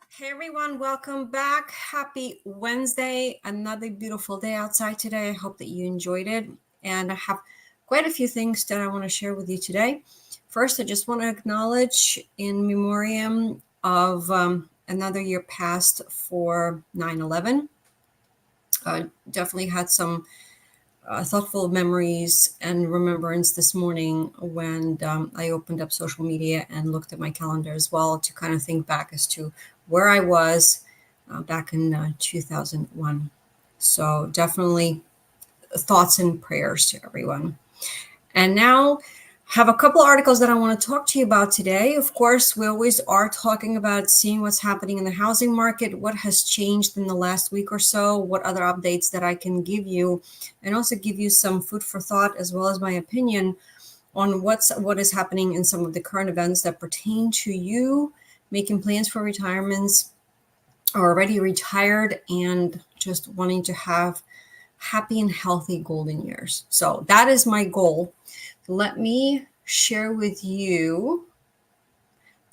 Hey everyone, welcome back. Happy Wednesday. Another beautiful day outside today. I hope that you enjoyed it. And I have quite a few things that I want to share with you today. First, I just want to acknowledge in memoriam of another year passed for 9/11. Definitely had some thoughtful memories and remembrance this morning when I opened up social media and looked at my calendar as well to kind of think back as to where I was back in 2001. So definitely thoughts and prayers to everyone. And now have a couple articles that I want to talk to you about today. Of course, we always are talking about seeing what's happening in the housing market, what has changed in the last week or so, what other updates that I can give you, and also give you some food for thought as well as my opinion on what is happening in some of the current events that pertain to you making plans for retirements or already retired and just wanting to have happy and healthy golden years. So that is my goal. Let me share with you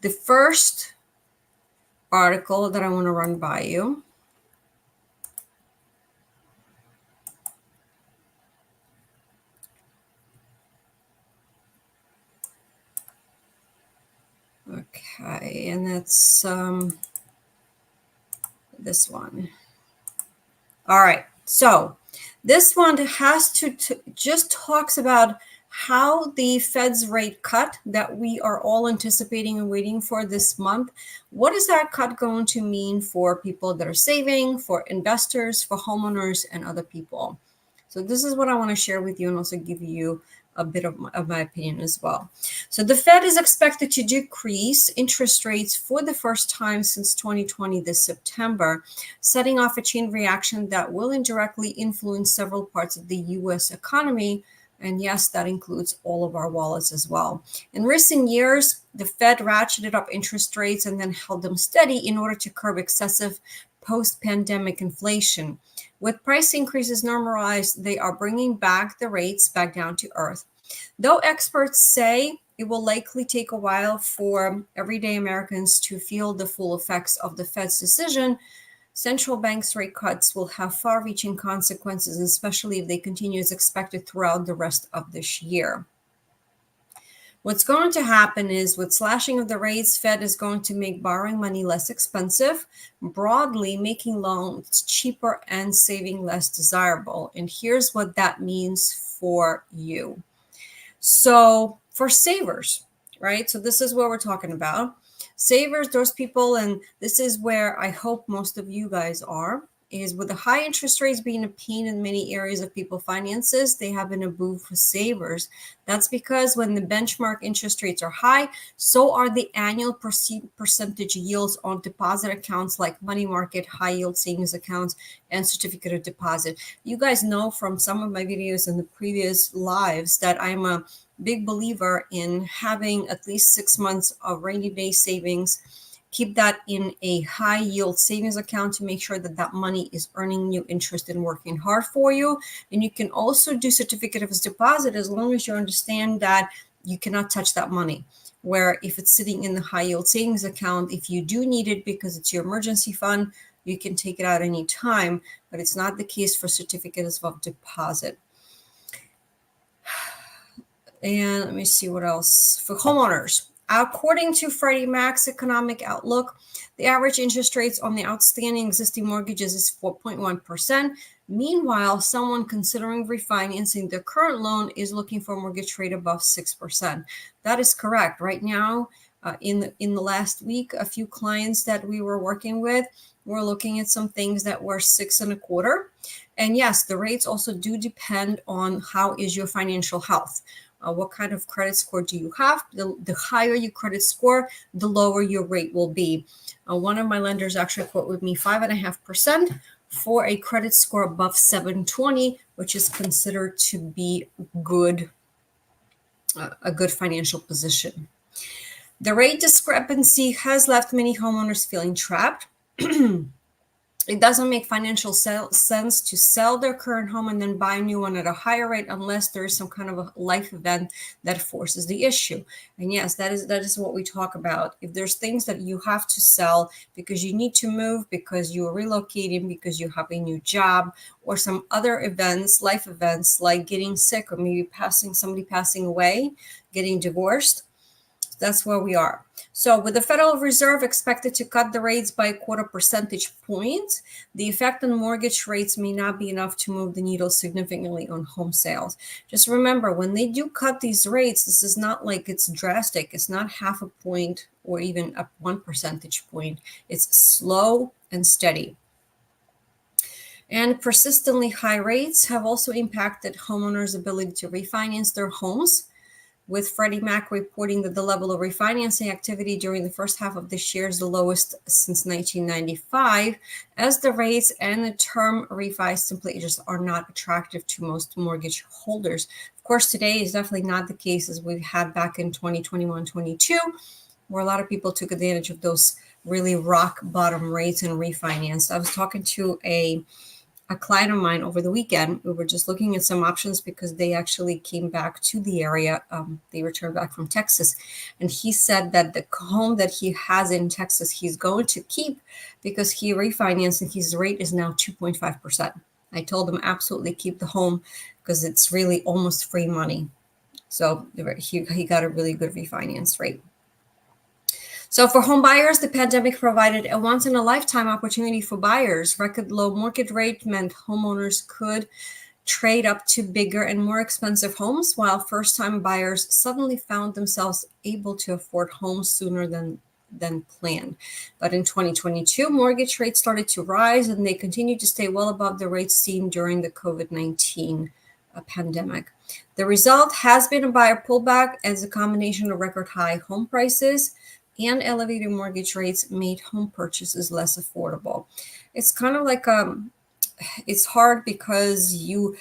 the first article that I want to run by you. Okay, and that's this one. All right, so this one has to just talks about how the Fed's rate cut that we are all anticipating and waiting for this month, what is that cut going to mean for people that are saving, for investors, for homeowners, and other people? So this is what I want to share with you and also give you a bit of my opinion as well. So the Fed is expected to decrease interest rates for the first time since 2020 this September, setting off a chain reaction that will indirectly influence several parts of the US economy. And yes, that includes all of our wallets as well. In recent years, the Fed ratcheted up interest rates and then held them steady in order to curb excessive post-pandemic inflation. With price increases normalized, they are bringing back the rates back down to earth. Though experts say it will likely take a while for everyday Americans to feel the full effects of the Fed's decision, central banks' rate cuts will have far-reaching consequences, especially if they continue as expected throughout the rest of this year. What's going to happen is with slashing of the rates, Fed is going to make borrowing money less expensive, broadly making loans cheaper and saving less desirable. And here's what that means for you. So for savers, right? So this is what we're talking about. Savers, those people, and this is where I hope most of you guys are, is with the high interest rates being a pain in many areas of people finances, they have been a boom for savers. That's because when the benchmark interest rates are high, so are the annual percentage yields on deposit accounts like money market, high yield savings accounts, and certificate of deposit. You guys know from some of my videos in the previous lives that I'm a big believer in having at least 6 months of rainy day savings. Keep that in a high yield savings account to make sure that that money is earning you interest and working hard for you. And you can also do certificate of deposit as long as you understand that you cannot touch that money. Where if it's sitting in the high yield savings account, if you do need it because it's your emergency fund, you can take it out anytime, but it's not the case for certificates of deposit. And let me see what else. For homeowners, according to Freddie Mac's economic outlook, the average interest rates on the outstanding existing mortgages is 4.1%. Meanwhile, someone considering refinancing their current loan is looking for a mortgage rate above 6%. That is correct. Right now, in the last week, a few clients that we were working with were looking at some things that were 6.25%. And yes, the rates also do depend on how is your financial health. What kind of credit score do you have? The higher your credit score, the lower your rate will be. One of my lenders actually quoted me 5.5% for a credit score above 720, which is considered to be good, a good financial position. The rate discrepancy has left many homeowners feeling trapped. it doesn't make financial sense to sell their current home and then buy a new one at a higher rate unless there is some kind of a life event that forces the issue. And yes, that is what we talk about. If there's things that you have to sell because you need to move, because you're relocating, because you have a new job, or some other events, life events like getting sick, or maybe somebody passing away, getting divorced, that's where we are. So with the Federal Reserve expected to cut the rates by a quarter percentage point, the effect on mortgage rates may not be enough to move the needle significantly on home sales. Just remember, when they do cut these rates, this is not like it's drastic. It's not half a point or even a 1 percentage point. It's slow and steady. And persistently high rates have also impacted homeowners' ability to refinance their homes, with Freddie Mac reporting that the level of refinancing activity during the first half of this year is the lowest since 1995, as the rates and the term refi simply just are not attractive to most mortgage holders. Of course, today is definitely not the case as we had back in 2021-22, where a lot of people took advantage of those really rock bottom rates and refinanced. I was talking to a client of mine over the weekend. We were just looking at some options because they actually came back to the area. They returned back from Texas. And he said that the home that he has in Texas, he's going to keep because he refinanced and his rate is now 2.5%. I told him absolutely keep the home because it's really almost free money. So he got a really good refinance rate. So for home buyers, the pandemic provided a once-in-a-lifetime opportunity for buyers. Record low mortgage rate meant homeowners could trade up to bigger and more expensive homes, while first-time buyers suddenly found themselves able to afford homes sooner than planned. But in 2022, mortgage rates started to rise, and they continued to stay well above the rates seen during the COVID-19 pandemic. The result has been a buyer pullback as a combination of record high home prices and elevated mortgage rates made home purchases less affordable. It's kind of like it's hard because you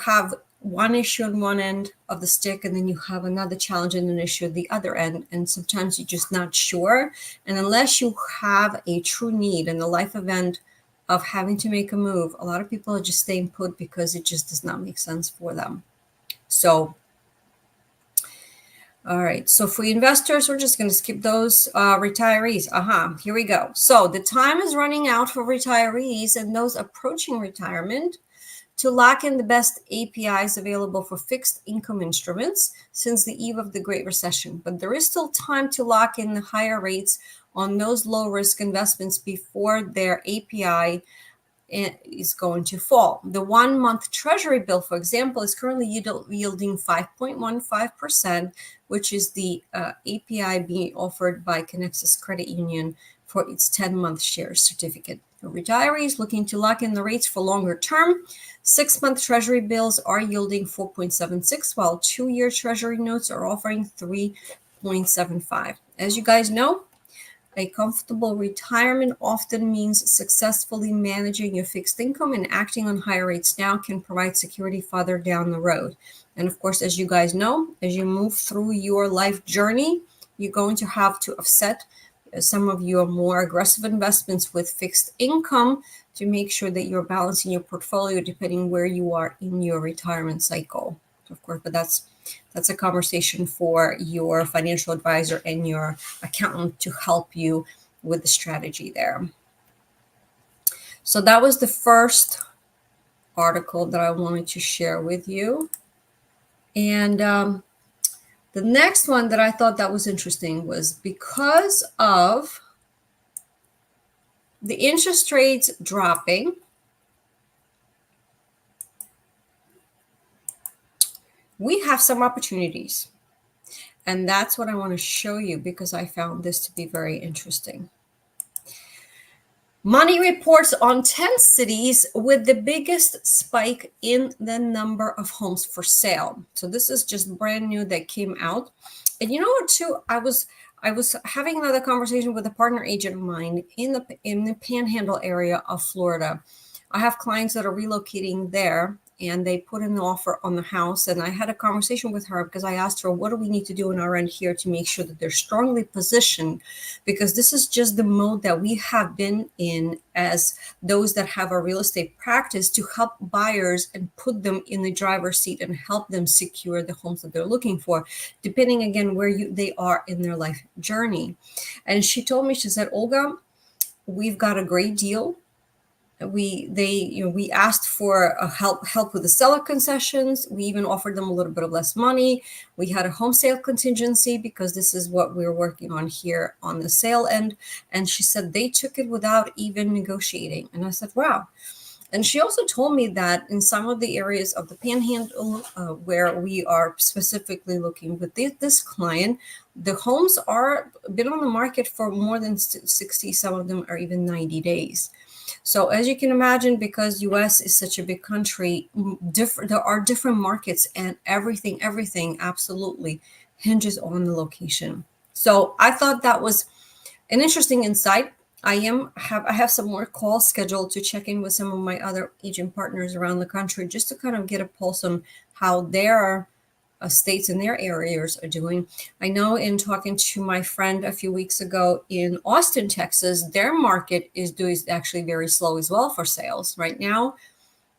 have one issue on one end of the stick and then you have another challenge and an issue at the other end, and sometimes you're just not sure. And unless you have a true need and a life event of having to make a move, a lot of people are just staying put because it just does not make sense for them. So all right, so for investors, we're just going to skip those retirees. Here we go. So the time is running out for retirees and those approaching retirement to lock in the best APIs available for fixed income instruments since the eve of the Great Recession. But there is still time to lock in the higher rates on those low risk investments before their API is going to fall. The 1 month treasury bill, for example, is currently yielding 5.15%, which is the API being offered by Connexus Credit Union for its 10-month share certificate. For retirees looking to lock in the rates for longer term, 6-month treasury bills are yielding 4.76, while 2-year treasury notes are offering 3.75. As you guys know, a comfortable retirement often means successfully managing your fixed income, and acting on higher rates now can provide security further down the road. And of course, as you guys know, as you move through your life journey, you're going to have to offset some of your more aggressive investments with fixed income to make sure that you're balancing your portfolio depending where you are in your retirement cycle. Of course, but that's a conversation for your financial advisor and your accountant to help you with the strategy there. So that was the first article that I wanted to share with you. And the next one that I thought that was interesting was because of the interest rates dropping, we have some opportunities. And that's what I want to show you because I found this to be very interesting. Money reports on 10 cities with the biggest spike in the number of homes for sale. So this is just brand new that came out. And you know what, too? I was having another conversation with a partner agent of mine in the Panhandle area of Florida. I have clients that are relocating there, and they put an offer on the house. And I had a conversation with her because I asked her, what do we need to do on our end here to make sure that they're strongly positioned? Because this is just the mode that we have been in as those that have a real estate practice, to help buyers and put them in the driver's seat and help them secure the homes that they're looking for, depending again where they are in their life journey. And she told me, she said, Olga, we've got a great deal. We asked for a help with the seller concessions. We even offered them a little bit of less money. We had a home sale contingency because this is what we're working on here on the sale end. And she said they took it without even negotiating. And I said, wow. And she also told me that in some of the areas of the Panhandle where we are specifically looking with this client, the homes are been on the market for more than 60, some of them are even 90 days. So as you can imagine, because US is such a big country, there are different markets, and everything absolutely hinges on the location. So I thought that was an interesting insight. I have some more calls scheduled to check in with some of my other agent partners around the country, just to kind of get a pulse on how their states in their areas are doing. I know in talking to my friend a few weeks ago in Austin, Texas, their market is actually very slow as well for sales. Right now,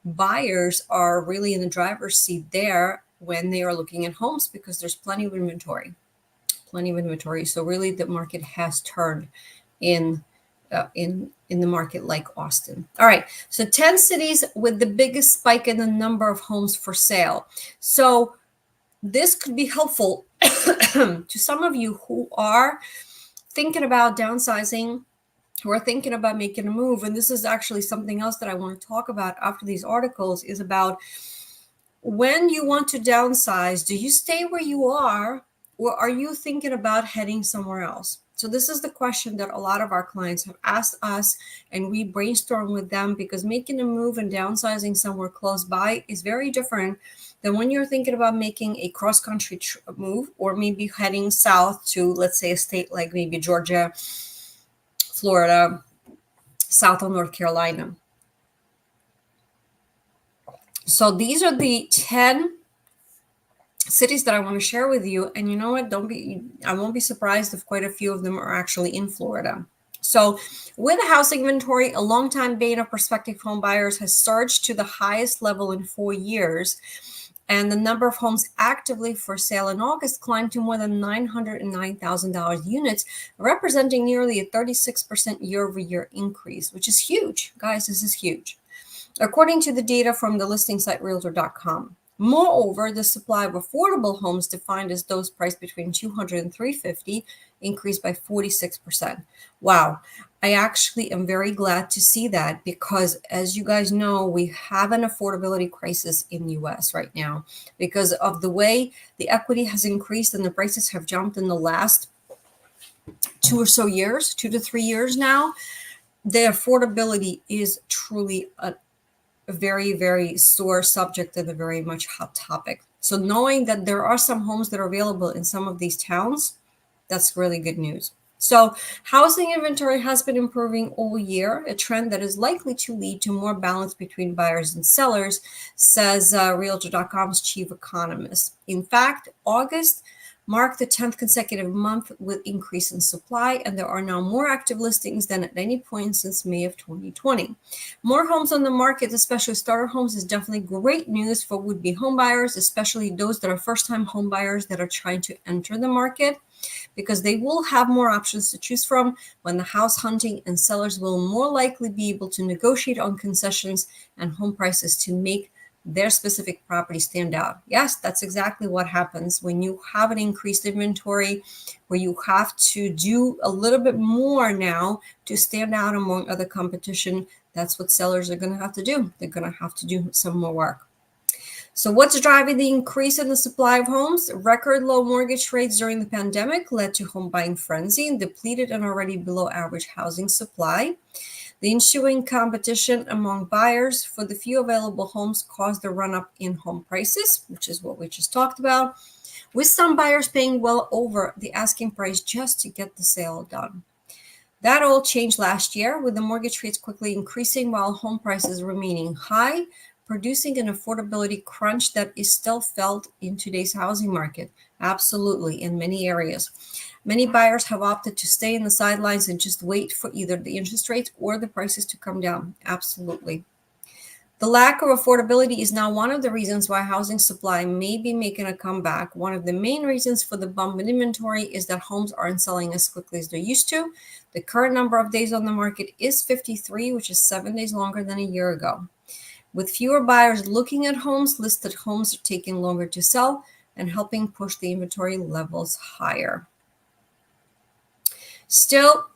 buyers are really in the driver's seat there when they are looking at homes because there's plenty of inventory. So really the market has turned in the market like Austin. All right, so 10 cities with the biggest spike in the number of homes for sale. So this could be helpful to some of you who are thinking about downsizing, who are thinking about making a move. And this is actually something else that I want to talk about after these articles, is about when you want to downsize, do you stay where you are, or are you thinking about heading somewhere else? So this is the question that a lot of our clients have asked us, and we brainstorm with them, because making a move and downsizing somewhere close by is very different than when you're thinking about making a cross-country move, or maybe heading south to, let's say, a state like maybe Georgia, Florida, south of North Carolina. So these are the 10 cities that I want to share with you. And you know what? I won't be surprised if quite a few of them are actually in Florida. So with a housing inventory, a longtime bane of prospective home buyers has surged to the highest level in 4 years. And the number of homes actively for sale in August climbed to more than 909,000 units, representing nearly a 36% year-over-year increase, which is huge. Guys, this is huge, according to the data from the listing site Realtor.com. Moreover, the supply of affordable homes, defined as those priced between $200,000 and $350,000, increased by 46%. Wow. I actually am very glad to see that, because as you guys know, we have an affordability crisis in the US right now because of the way the equity has increased and the prices have jumped in the last 2 to 3 years now. The affordability is truly a very, very sore subject and a very much hot topic. So knowing that there are some homes that are available in some of these towns, that's really good news. So housing inventory has been improving all year, a trend that is likely to lead to more balance between buyers and sellers, says Realtor.com's chief economist. In fact, August marked the 10th consecutive month with increase in supply, and there are now more active listings than at any point since May of 2020. More homes on the market, especially starter homes, is definitely great news for would-be home buyers, especially those that are first-time home buyers that are trying to enter the market, because they will have more options to choose from when the house hunting, and sellers will more likely be able to negotiate on concessions and home prices to make their specific property stand out. Yes, that's exactly what happens when you have an increased inventory, where you have to do a little bit more now to stand out among other competition. That's what sellers are going to have to do. They're going to have to do some more work. So what's driving the increase in the supply of homes? Record low mortgage rates during the pandemic led to home buying frenzy and depleted an already below average housing supply. The ensuing competition among buyers for the few available homes caused the run-up in home prices, which is what we just talked about, with some buyers paying well over the asking price just to get the sale done. That all changed last year, with the mortgage rates quickly increasing while home prices remaining high, producing an affordability crunch that is still felt in today's housing market. Absolutely, in many areas. Many buyers have opted to stay in the sidelines and just wait for either the interest rates or the prices to come down. Absolutely. The lack of affordability is now one of the reasons why housing supply may be making a comeback. One of the main reasons for the bump in inventory is that homes aren't selling as quickly as they used to. The current number of days on the market is 53, which is 7 days longer than a year ago. With fewer buyers looking at homes, listed homes are taking longer to sell and helping push the inventory levels higher. Still,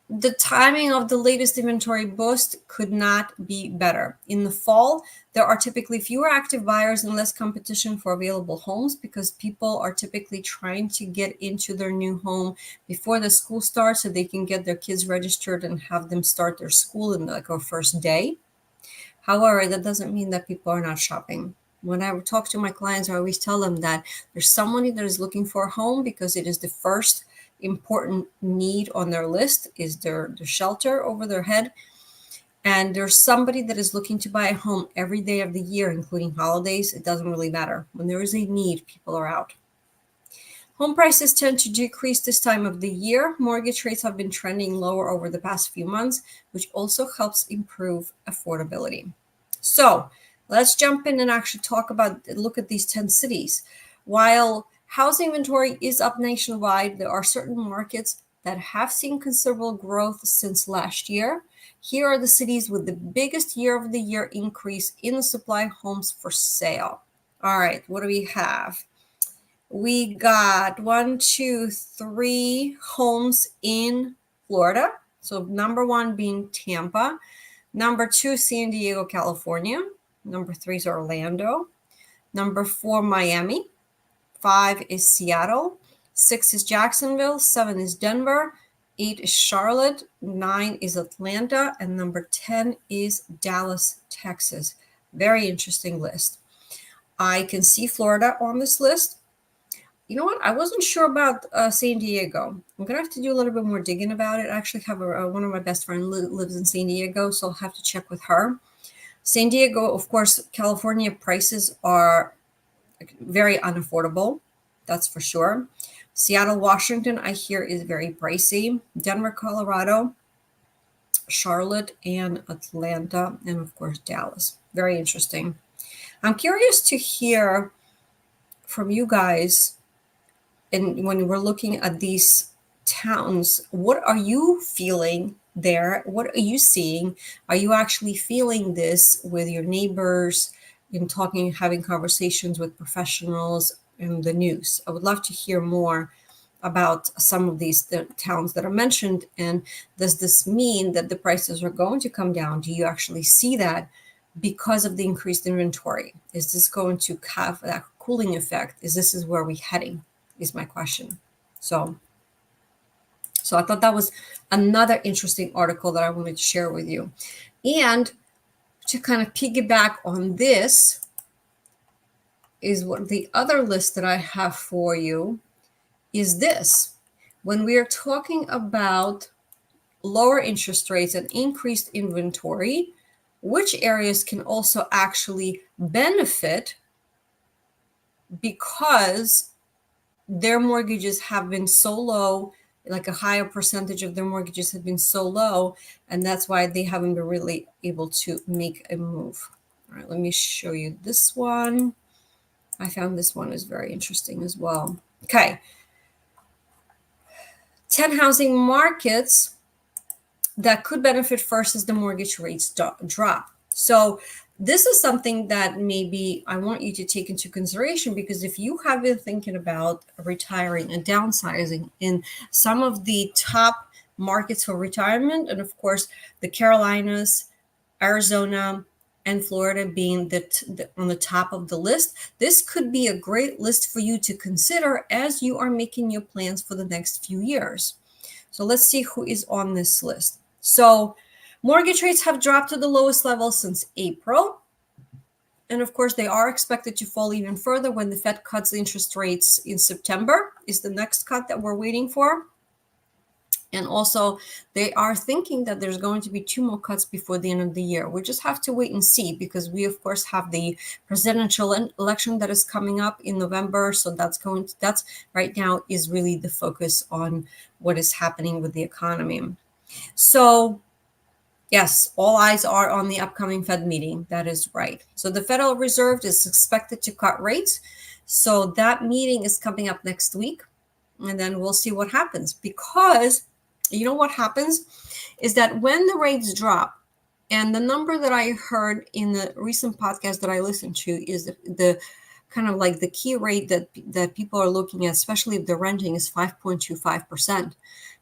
the timing of the latest inventory boost could not be better. In the fall, there are typically fewer active buyers and less competition for available homes because people are typically trying to get into their new home before the school starts so they can get their kids registered and have them start their school in like a first day. However, that doesn't mean that people are not shopping. When I talk to my clients, I always tell them that there's somebody that is looking for a home because it is the first important need on their list is their shelter over their head. And there's somebody that is looking to buy a home every day of the year, including holidays. It doesn't really matter. When there is a need, people are out. Home prices tend to decrease this time of the year. Mortgage rates have been trending lower over the past few months, which also helps improve affordability. So let's jump in and actually look at these 10 cities. While housing inventory is up nationwide, there are certain markets that have seen considerable growth since last year. Here are the cities with the biggest year-over-the-year increase in the supply of homes for sale. All right, what do we have? We got 1, 2, 3 homes in Florida. So number 1 being Tampa. Number 2, San Diego, California. Number 3 is Orlando. Number 4, Miami. 5 is Seattle. 6 is Jacksonville. 7 is Denver. 8 is Charlotte. 9 is Atlanta. And number 10 is Dallas, Texas. Very interesting list. I can see Florida on this list. You know what? I wasn't sure about San Diego. I'm going to have to do a little bit more digging about it. I actually have one of my best friends lives in San Diego, so I'll have to check with her. San Diego, of course, California prices are very unaffordable. That's for sure. Seattle, Washington, I hear is very pricey. Denver, Colorado, Charlotte, and Atlanta, and of course, Dallas. Very interesting. I'm curious to hear from you guys. And when we're looking at these towns, what are you feeling there? What are you seeing? Are you actually feeling this with your neighbors in talking, having conversations with professionals in the news? I would love to hear more about some of these towns that are mentioned. And does this mean that the prices are going to come down? Do you actually see that because of the increased inventory? Is this going to have that cooling effect? This is where we're heading? Is my question. So I thought that was another interesting article that I wanted to share with you. And to kind of piggyback on this is what the other list that I have for you is this. When we are talking about lower interest rates and increased inventory, which areas can also actually benefit because their mortgages have been so low, like a higher percentage of their mortgages have been so low, and that's why they haven't been really able to make a move. All right, let me show you this one. I found this one is very interesting as well. Okay. 10 housing markets that could benefit first as the mortgage rates drop. So this is something that maybe I want you to take into consideration, because if you have been thinking about retiring and downsizing in some of the top markets for retirement, and of course the Carolinas, Arizona, and Florida being on the top of the list, this could be a great list for you to consider as you are making your plans for the next few years. So let's see who is on this list. So mortgage rates have dropped to the lowest level since April. And of course, they are expected to fall even further when the Fed cuts the interest rates in September, is the next cut that we're waiting for. And also, they are thinking that there's going to be 2 more cuts before the end of the year. We just have to wait and see, because we, of course, have the presidential election that is coming up in November. So that's right now is really the focus on what is happening with the economy. So yes, all eyes are on the upcoming Fed meeting. That is right. So the Federal Reserve is expected to cut rates. So that meeting is coming up next week. And then we'll see what happens, because you know what happens is that when the rates drop, and the number that I heard in the recent podcast that I listened to is the kind of like the key rate that people are looking at, especially if they're renting, is 5.25%.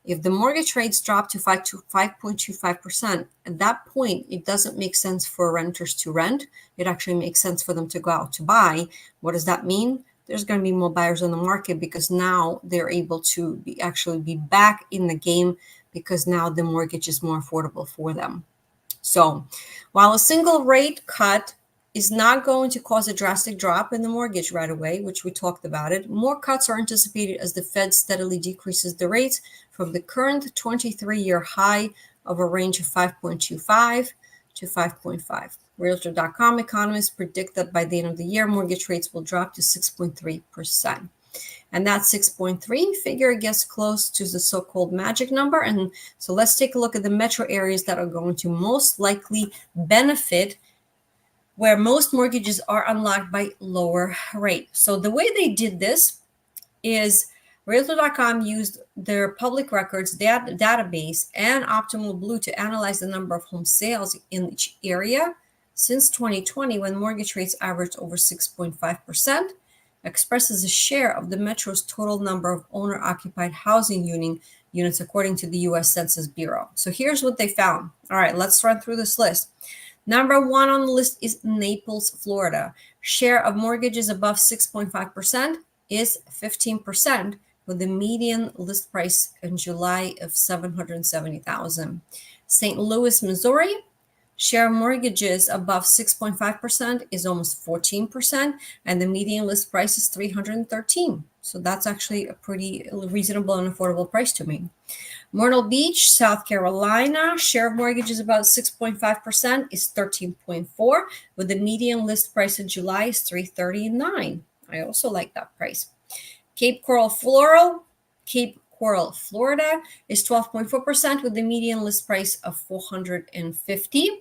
If the mortgage rates drop to 5.25%, at that point, it doesn't make sense for renters to rent. It actually makes sense for them to go out to buy. What does that mean? There's going to be more buyers on the market, because now they're able to actually be back in the game, because now the mortgage is more affordable for them. So while a single rate cut is not going to cause a drastic drop in the mortgage right away, which we talked about it, more cuts are anticipated as the Fed steadily decreases the rates from the current 23-year high of a range of 5.25 to 5.5. Realtor.com economists predict that by the end of the year, mortgage rates will drop to 6.3%. And that 6.3 figure gets close to the so-called magic number. And so let's take a look at the metro areas that are going to most likely benefit, where most mortgages are unlocked by lower rate. So the way they did this is Realtor.com used their public records database and Optimal Blue to analyze the number of home sales in each area since 2020, when mortgage rates averaged over 6.5%, expresses a share of the metro's total number of owner-occupied housing units according to the U.S. Census Bureau. So here's what they found. All right, let's run through this list. Number 1 on the list is Naples, Florida. Share of mortgages above 6.5% is 15%, with the median list price in July of $770,000. St. Louis, Missouri. Share of mortgages above 6.5% is almost 14%, and the median list price is $313,000. So that's actually a pretty reasonable and affordable price to me. Myrtle Beach, South Carolina, share of mortgages about 6.5% is 13.4, with the median list price in July is $339,000. I also like that price. Cape Coral, Florida is 12.4%, with the median list price of $450,000.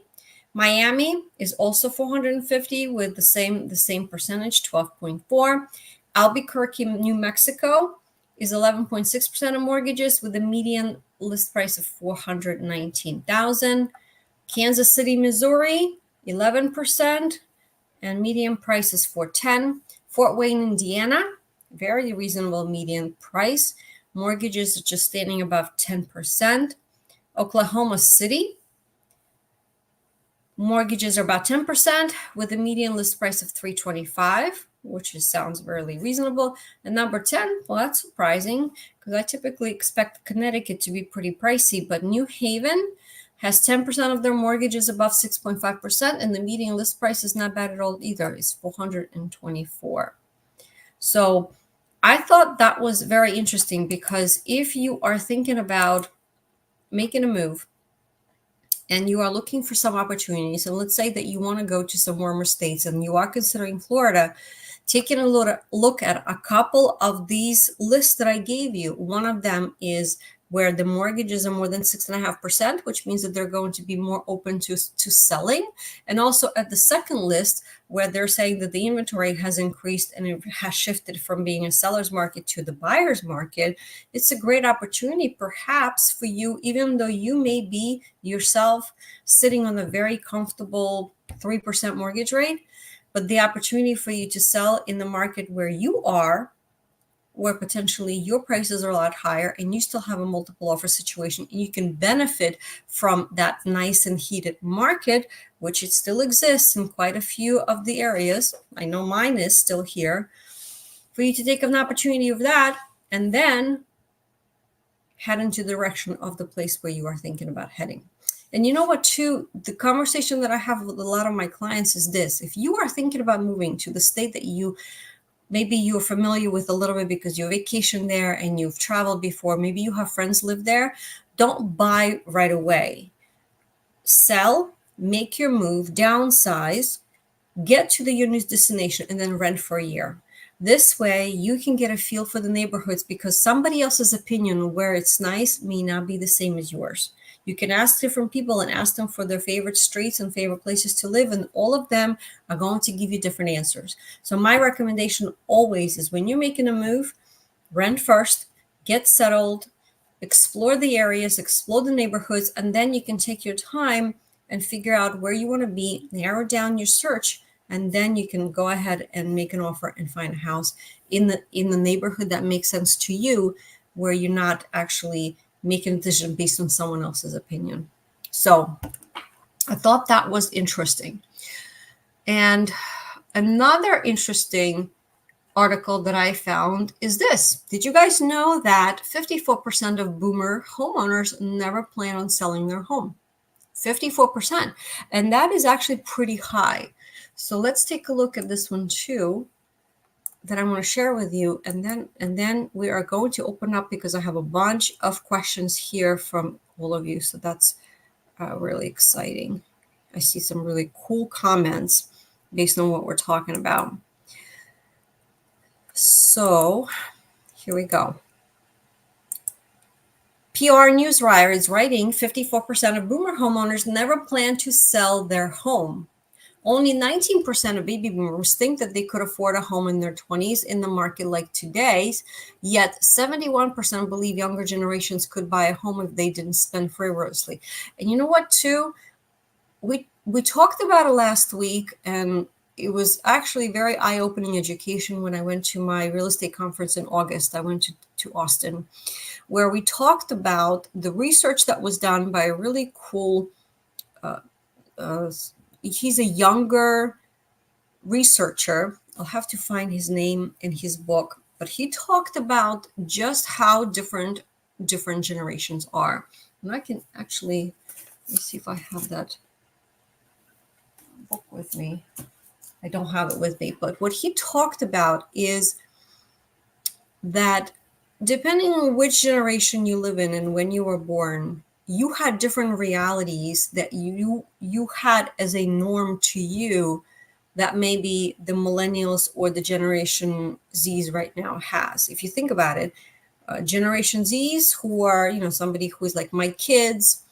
Miami is also $450,000 with the same percentage, 12.4. Albuquerque, New Mexico is 11.6% of mortgages, with a median list price of $419,000. Kansas City, Missouri, 11%, and median price is $410,000. Fort Wayne, Indiana, very reasonable median price. Mortgages are just standing above 10%. Oklahoma City, mortgages are about 10%, with a median list price of $325,000, which sounds really reasonable. And number 10, well, that's surprising, because I typically expect Connecticut to be pretty pricey, but New Haven has 10% of their mortgages above 6.5%, and the median list price is not bad at all either. It's $424,000. So I thought that was very interesting, because if you are thinking about making a move and you are looking for some opportunities, and let's say that you want to go to some warmer states and you are considering Florida, taking a look at a couple of these lists that I gave you. One of them is where the mortgages are more than 6.5%, which means that they're going to be more open to selling. And also at the second list, where they're saying that the inventory has increased and it has shifted from being a seller's market to the buyer's market, it's a great opportunity perhaps for you, even though you may be yourself sitting on a very comfortable 3% mortgage rate, but the opportunity for you to sell in the market where you are, where potentially your prices are a lot higher and you still have a multiple offer situation, and you can benefit from that nice and heated market, which it still exists in quite a few of the areas. I know mine is still here. For you to take an opportunity of that and then head into the direction of the place where you are thinking about heading. And you know what, too? The conversation that I have with a lot of my clients is this: if you are thinking about moving to the state that you maybe you're familiar with a little bit because you vacation there and you've traveled before. Maybe you have friends live there. Don't buy right away. Sell, make your move, downsize, get to the unit's destination, and then rent for a year. This way, you can get a feel for the neighborhoods because somebody else's opinion where it's nice may not be the same as yours. You can ask different people and ask them for their favorite streets and favorite places to live, and all of them are going to give you different answers. So, my recommendation always is when you're making a move, rent first, get settled, explore the areas, explore the neighborhoods, and then you can take your time and figure out where you want to be, narrow down your search, and then you can go ahead and make an offer and find a house in the neighborhood that makes sense to you, where you're not actually making a decision based on someone else's opinion. So I thought that was interesting. And another interesting article that I found is this. Did you guys know that 54% of boomer homeowners never plan on selling their home? 54%. And that is actually pretty high. So let's take a look at this one too, that I want to share with you. And then we are going to open up because I have a bunch of questions here from all of you. So that's really exciting. I see some really cool comments based on what we're talking about. So here we go. PR Newswire is writing 54% of boomer homeowners never plan to sell their home. Only 19% of baby boomers think that they could afford a home in their 20s in the market like today's, yet 71% believe younger generations could buy a home if they didn't spend frivolously. And you know what, too? We talked about it last week, and it was actually very eye-opening education when I went to my real estate conference in August. I went to Austin, where we talked about the research that was done by a really cool he's a younger researcher. I'll have to find his name in his book, but he talked about just how different generations are. And I can actually, let me see if I have that book with me. I don't have it with me, but what he talked about is that depending on which generation you live in and when you were born, you had different realities that you had as a norm to you that maybe the millennials or the Generation Zs right now has. If you think about it, Generation Zs, who are, somebody who is like my kids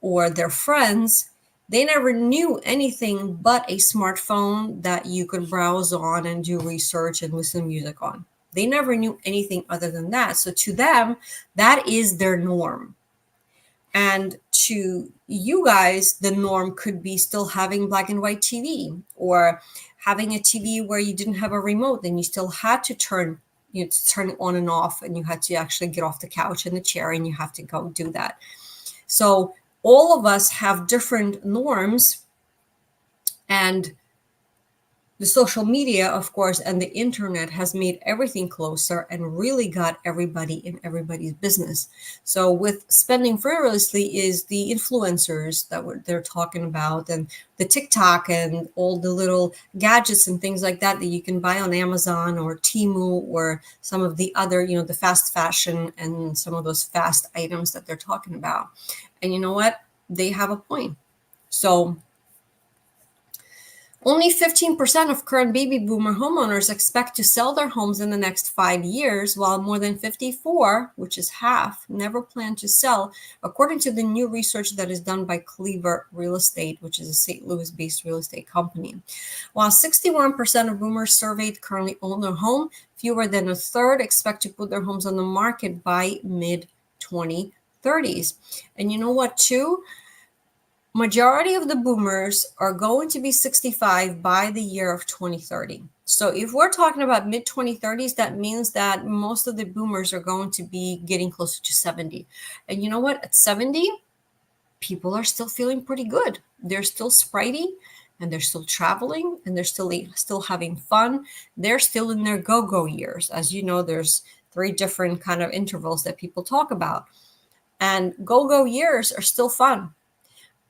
or their friends, they never knew anything but a smartphone that you could browse on and do research and listen to music on. They never knew anything other than that. So to them, that is their norm. And to you guys, the norm could be still having black and white TV, or having a TV where you didn't have a remote and you still had to turn it on and off, and you had to actually get off the couch and the chair and you have to go do that. So all of us have different norms, and the social media, of course, and the internet has made everything closer and really got everybody in everybody's business. So with spending frivolously is the influencers that they're talking about, and the TikTok and all the little gadgets and things like that you can buy on Amazon or Temu or some of the other, the fast fashion and some of those fast items that they're talking about. And you know what? They have a point. So only 15% of current baby boomer homeowners expect to sell their homes in the next 5 years, while more than 54, which is half, never plan to sell, according to the new research that is done by Cleaver Real Estate, which is a St. Louis-based real estate company. While 61% of boomers surveyed currently own their home, fewer than a third expect to put their homes on the market by mid-2030s. And you know what, too? Majority of the boomers are going to be 65 by the year of 2030. So if we're talking about mid-2030s, that means that most of the boomers are going to be getting closer to 70. And you know what? At 70, people are still feeling pretty good. They're still spritey, and they're still traveling, and they're still having fun. They're still in their go-go years. As you know, there's 3 different kind of intervals that people talk about. And go-go years are still fun.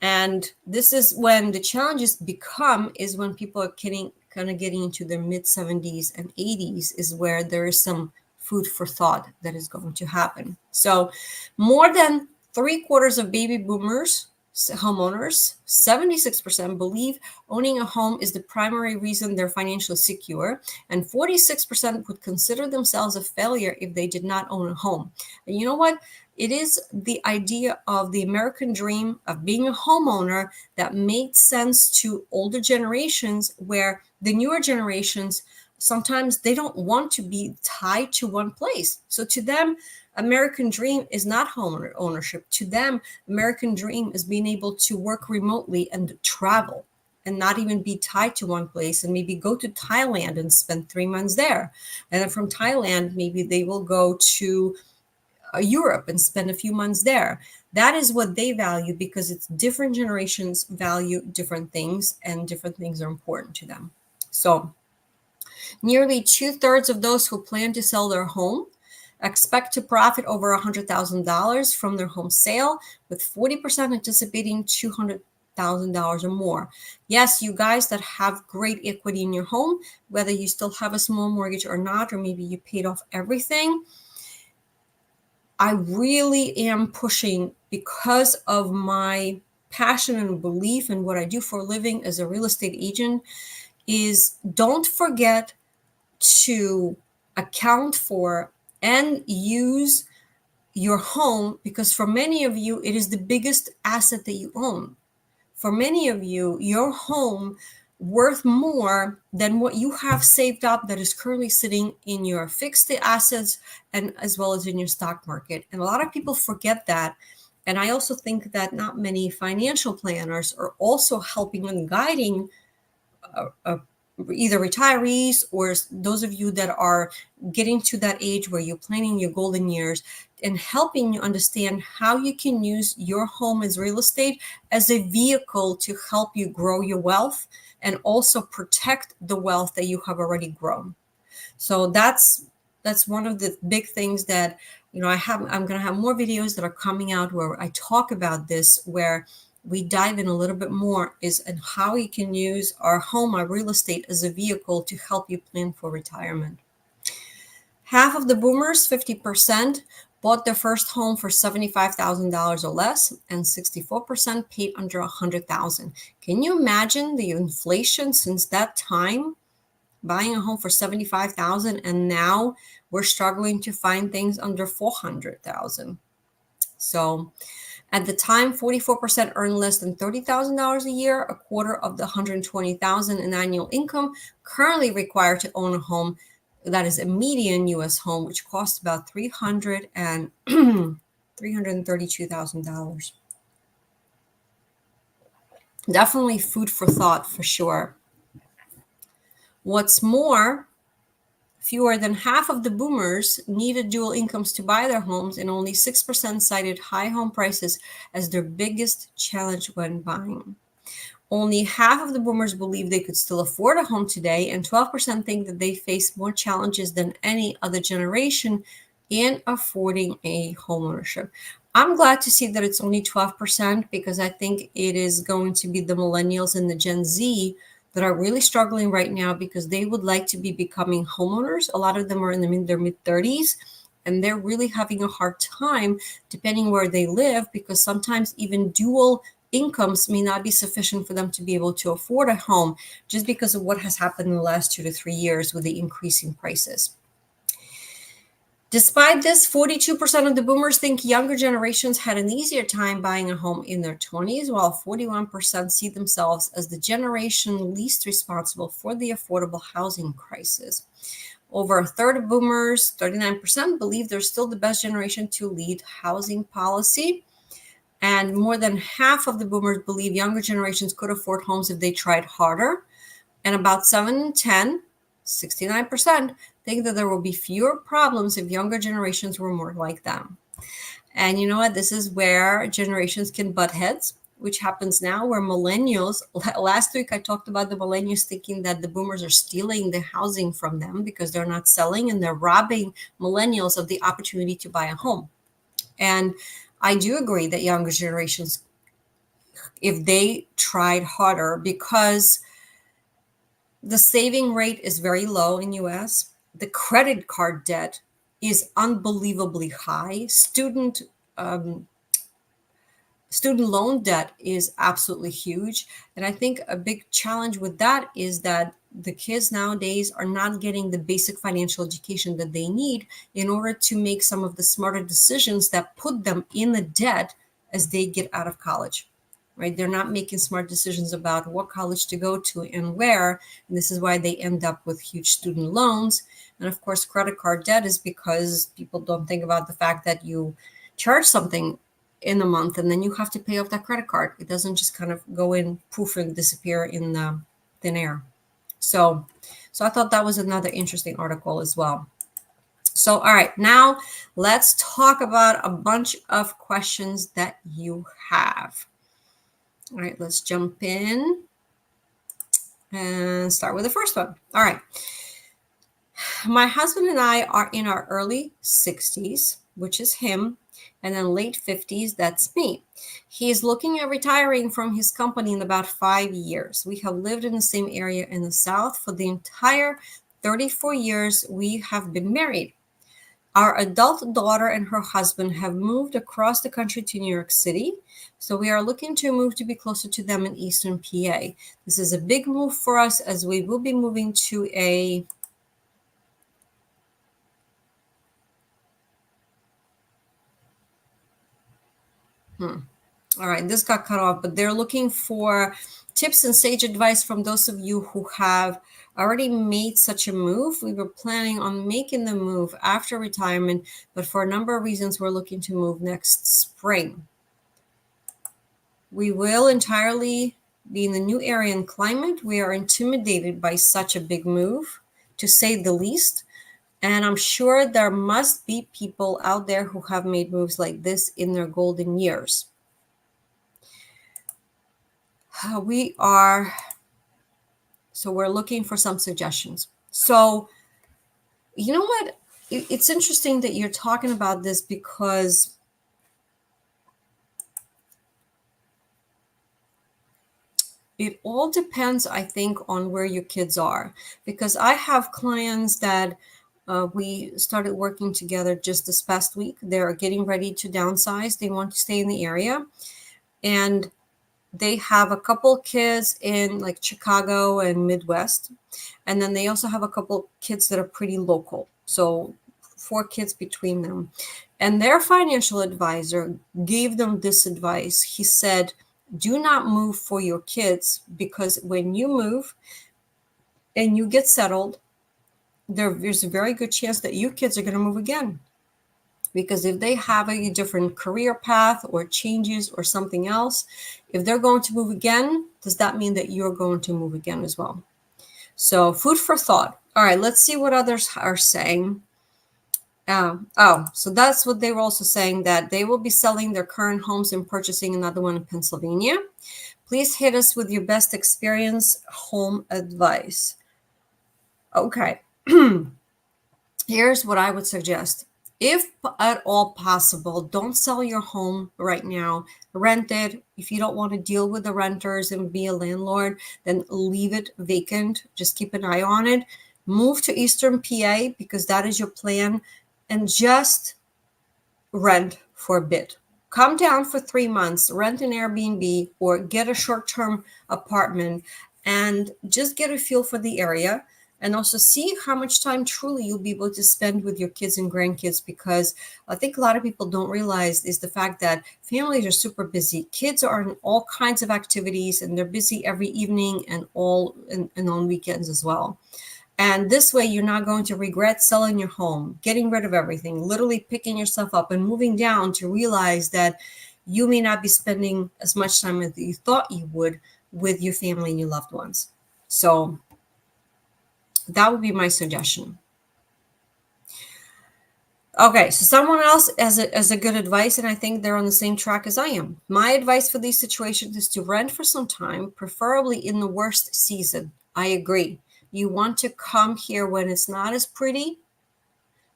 And this is when the challenges become is when people are getting kind of getting into their mid 70s and 80s is where there is some food for thought that is going to happen. So more than 3/4 of baby boomers homeowners, 76% believe owning a home is the primary reason they're financially secure, and 46% would consider themselves a failure if they did not own a home. And you know what? It is the idea of the American dream of being a homeowner that made sense to older generations, where the newer generations sometimes they don't want to be tied to one place. So to them, American dream is not home ownership. To them, American dream is being able to work remotely and travel and not even be tied to one place, and maybe go to Thailand and spend 3 months there. And then from Thailand, maybe they will go to Europe and spend a few months there. That is what they value, because it's different generations value different things, and different things are important to them. So nearly 2/3 of those who plan to sell their home expect to profit over $100,000 from their home sale, with 40% anticipating $200,000 or more. Yes, you guys that have great equity in your home, whether you still have a small mortgage or not, or maybe you paid off everything, I really am pushing, because of my passion and belief in what I do for a living as a real estate agent, is don't forget to account for and use your home, because for many of you, it is the biggest asset that you own. For many of you, your home worth more than what you have saved up that is currently sitting in your fixed assets, and as well as in your stock market. And a lot of people forget that. And I also think that not many financial planners are also helping and guiding either retirees or those of you that are getting to that age where you're planning your golden years, and helping you understand how you can use your home as real estate as a vehicle to help you grow your wealth and also protect the wealth that you have already grown. So that's one of the big things that, I'm going to have more videos that are coming out where I talk about this, where we dive in a little bit more is and how you can use our home, our real estate, as a vehicle to help you plan for retirement. Half of the boomers, 50%, bought their first home for $75,000 or less, and 64% paid under $100,000. Can you imagine the inflation since that time? Buying a home for $75,000, and now we're struggling to find things under $400,000. So at the time, 44% earned less than $30,000 a year, a quarter of the $120,000 in annual income currently required to own a home that is a median U.S. home, which costs about $332,000. Definitely food for thought for sure. What's more, fewer than half of the boomers needed dual incomes to buy their homes, and only 6% cited high home prices as their biggest challenge when buying. Only half of the boomers believe they could still afford a home today, and 12% think that they face more challenges than any other generation in affording a home ownership. I'm glad to see that it's only 12%, because I think it is going to be the millennials and the Gen Z that are really struggling right now, because they would like to be becoming homeowners. A lot of them are in their mid 30s, and they're really having a hard time depending where they live, because sometimes even dual incomes may not be sufficient for them to be able to afford a home, just because of what has happened in the last 2 to 3 years with the increasing prices. Despite this, 42% of the boomers think younger generations had an easier time buying a home in their 20s, while 41% see themselves as the generation least responsible for the affordable housing crisis. Over a third of boomers, 39%, believe they're still the best generation to lead housing policy. And more than half of the boomers believe younger generations could afford homes if they tried harder. And about 7 in 10, 69%, think that there will be fewer problems if younger generations were more like them. And you know what? This is where generations can butt heads, which happens now, where millennials, last week I talked about the millennials thinking that the boomers are stealing the housing from them because they're not selling, and they're robbing millennials of the opportunity to buy a home. And I do agree that younger generations, if they tried harder, because The saving rate is very low in US. The credit card debt is unbelievably high. Um, student loan debt is absolutely huge. And I think a big challenge with that is that the kids nowadays are not getting the basic financial education that they need in order to make some of the smarter decisions that put them in the debt as they get out of college. Right? They're not making smart decisions about what college to go to and where. And this is why they end up with huge student loans. And of course, credit card debt is because people don't think about the fact that you charge something in a month and then you have to pay off that credit card. It doesn't just kind of go in poof and disappear in the thin air. So I thought that was another interesting article as well. So all right, now let's talk about a bunch of questions that you have. All right, let's jump in and start with the first one. All right. My husband and I are in our early 60s, which is him, and then late 50s, that's me. He is looking at retiring from his company in about 5 years. We have lived in the same area in the South for the entire 34 years we have been married. Our adult daughter and her husband have moved across the country to New York City, so we are looking to move to be closer to them in Eastern PA. This is a big move for us as we will be moving to a All right, this got cut off, but they're looking for tips and sage advice from those of you who have already made such a move. We were planning on making the move after retirement, but for a number of reasons, we're looking to move next spring. We will entirely be in the new area and climate. We are intimidated by such a big move, to say the least. And I'm sure there must be people out there who have made moves like this in their golden years. We're looking for some suggestions. So, you know what? It's interesting that you're talking about this because it all depends, I think, on where your kids are. Because I have clients that we started working together just this past week. They're getting ready to downsize. They want to stay in the area. And they have a couple kids in like Chicago and Midwest. And then they also have a couple kids that are pretty local. So 4 kids between them. And their financial advisor gave them this advice. He said, do not move for your kids, because when you move and you get settled, there's a very good chance that your kids are going to move again. Because if they have a different career path or changes or something else, if they're going to move again, does that mean that you're going to move again as well? So food for thought. All right, let's see what others are saying. So that's what they were also saying, that they will be selling their current homes and purchasing another one in Pennsylvania. Please hit us with your best experience home advice. Okay. Here's what I would suggest. If at all possible, don't sell your home right now. Rent it. If you don't want to deal with the renters and be a landlord, then leave it vacant. Just keep an eye on it. Move to Eastern PA because that is your plan, and just rent for a bit. Come down for 3 months, rent an Airbnb or get a short-term apartment and just get a feel for the area. And also see how much time truly you'll be able to spend with your kids and grandkids, because I think a lot of people don't realize is the fact that families are super busy. Kids are in all kinds of activities and they're busy every evening and on weekends as well. And this way, you're not going to regret selling your home, getting rid of everything, literally picking yourself up and moving down to realize that you may not be spending as much time as you thought you would with your family and your loved ones. So that would be my suggestion. Okay, so someone else as a good advice, and I think they're on the same track as I am. My advice for these situations is to rent for some time, preferably in the worst season. I agree. You want to come here when it's not as pretty,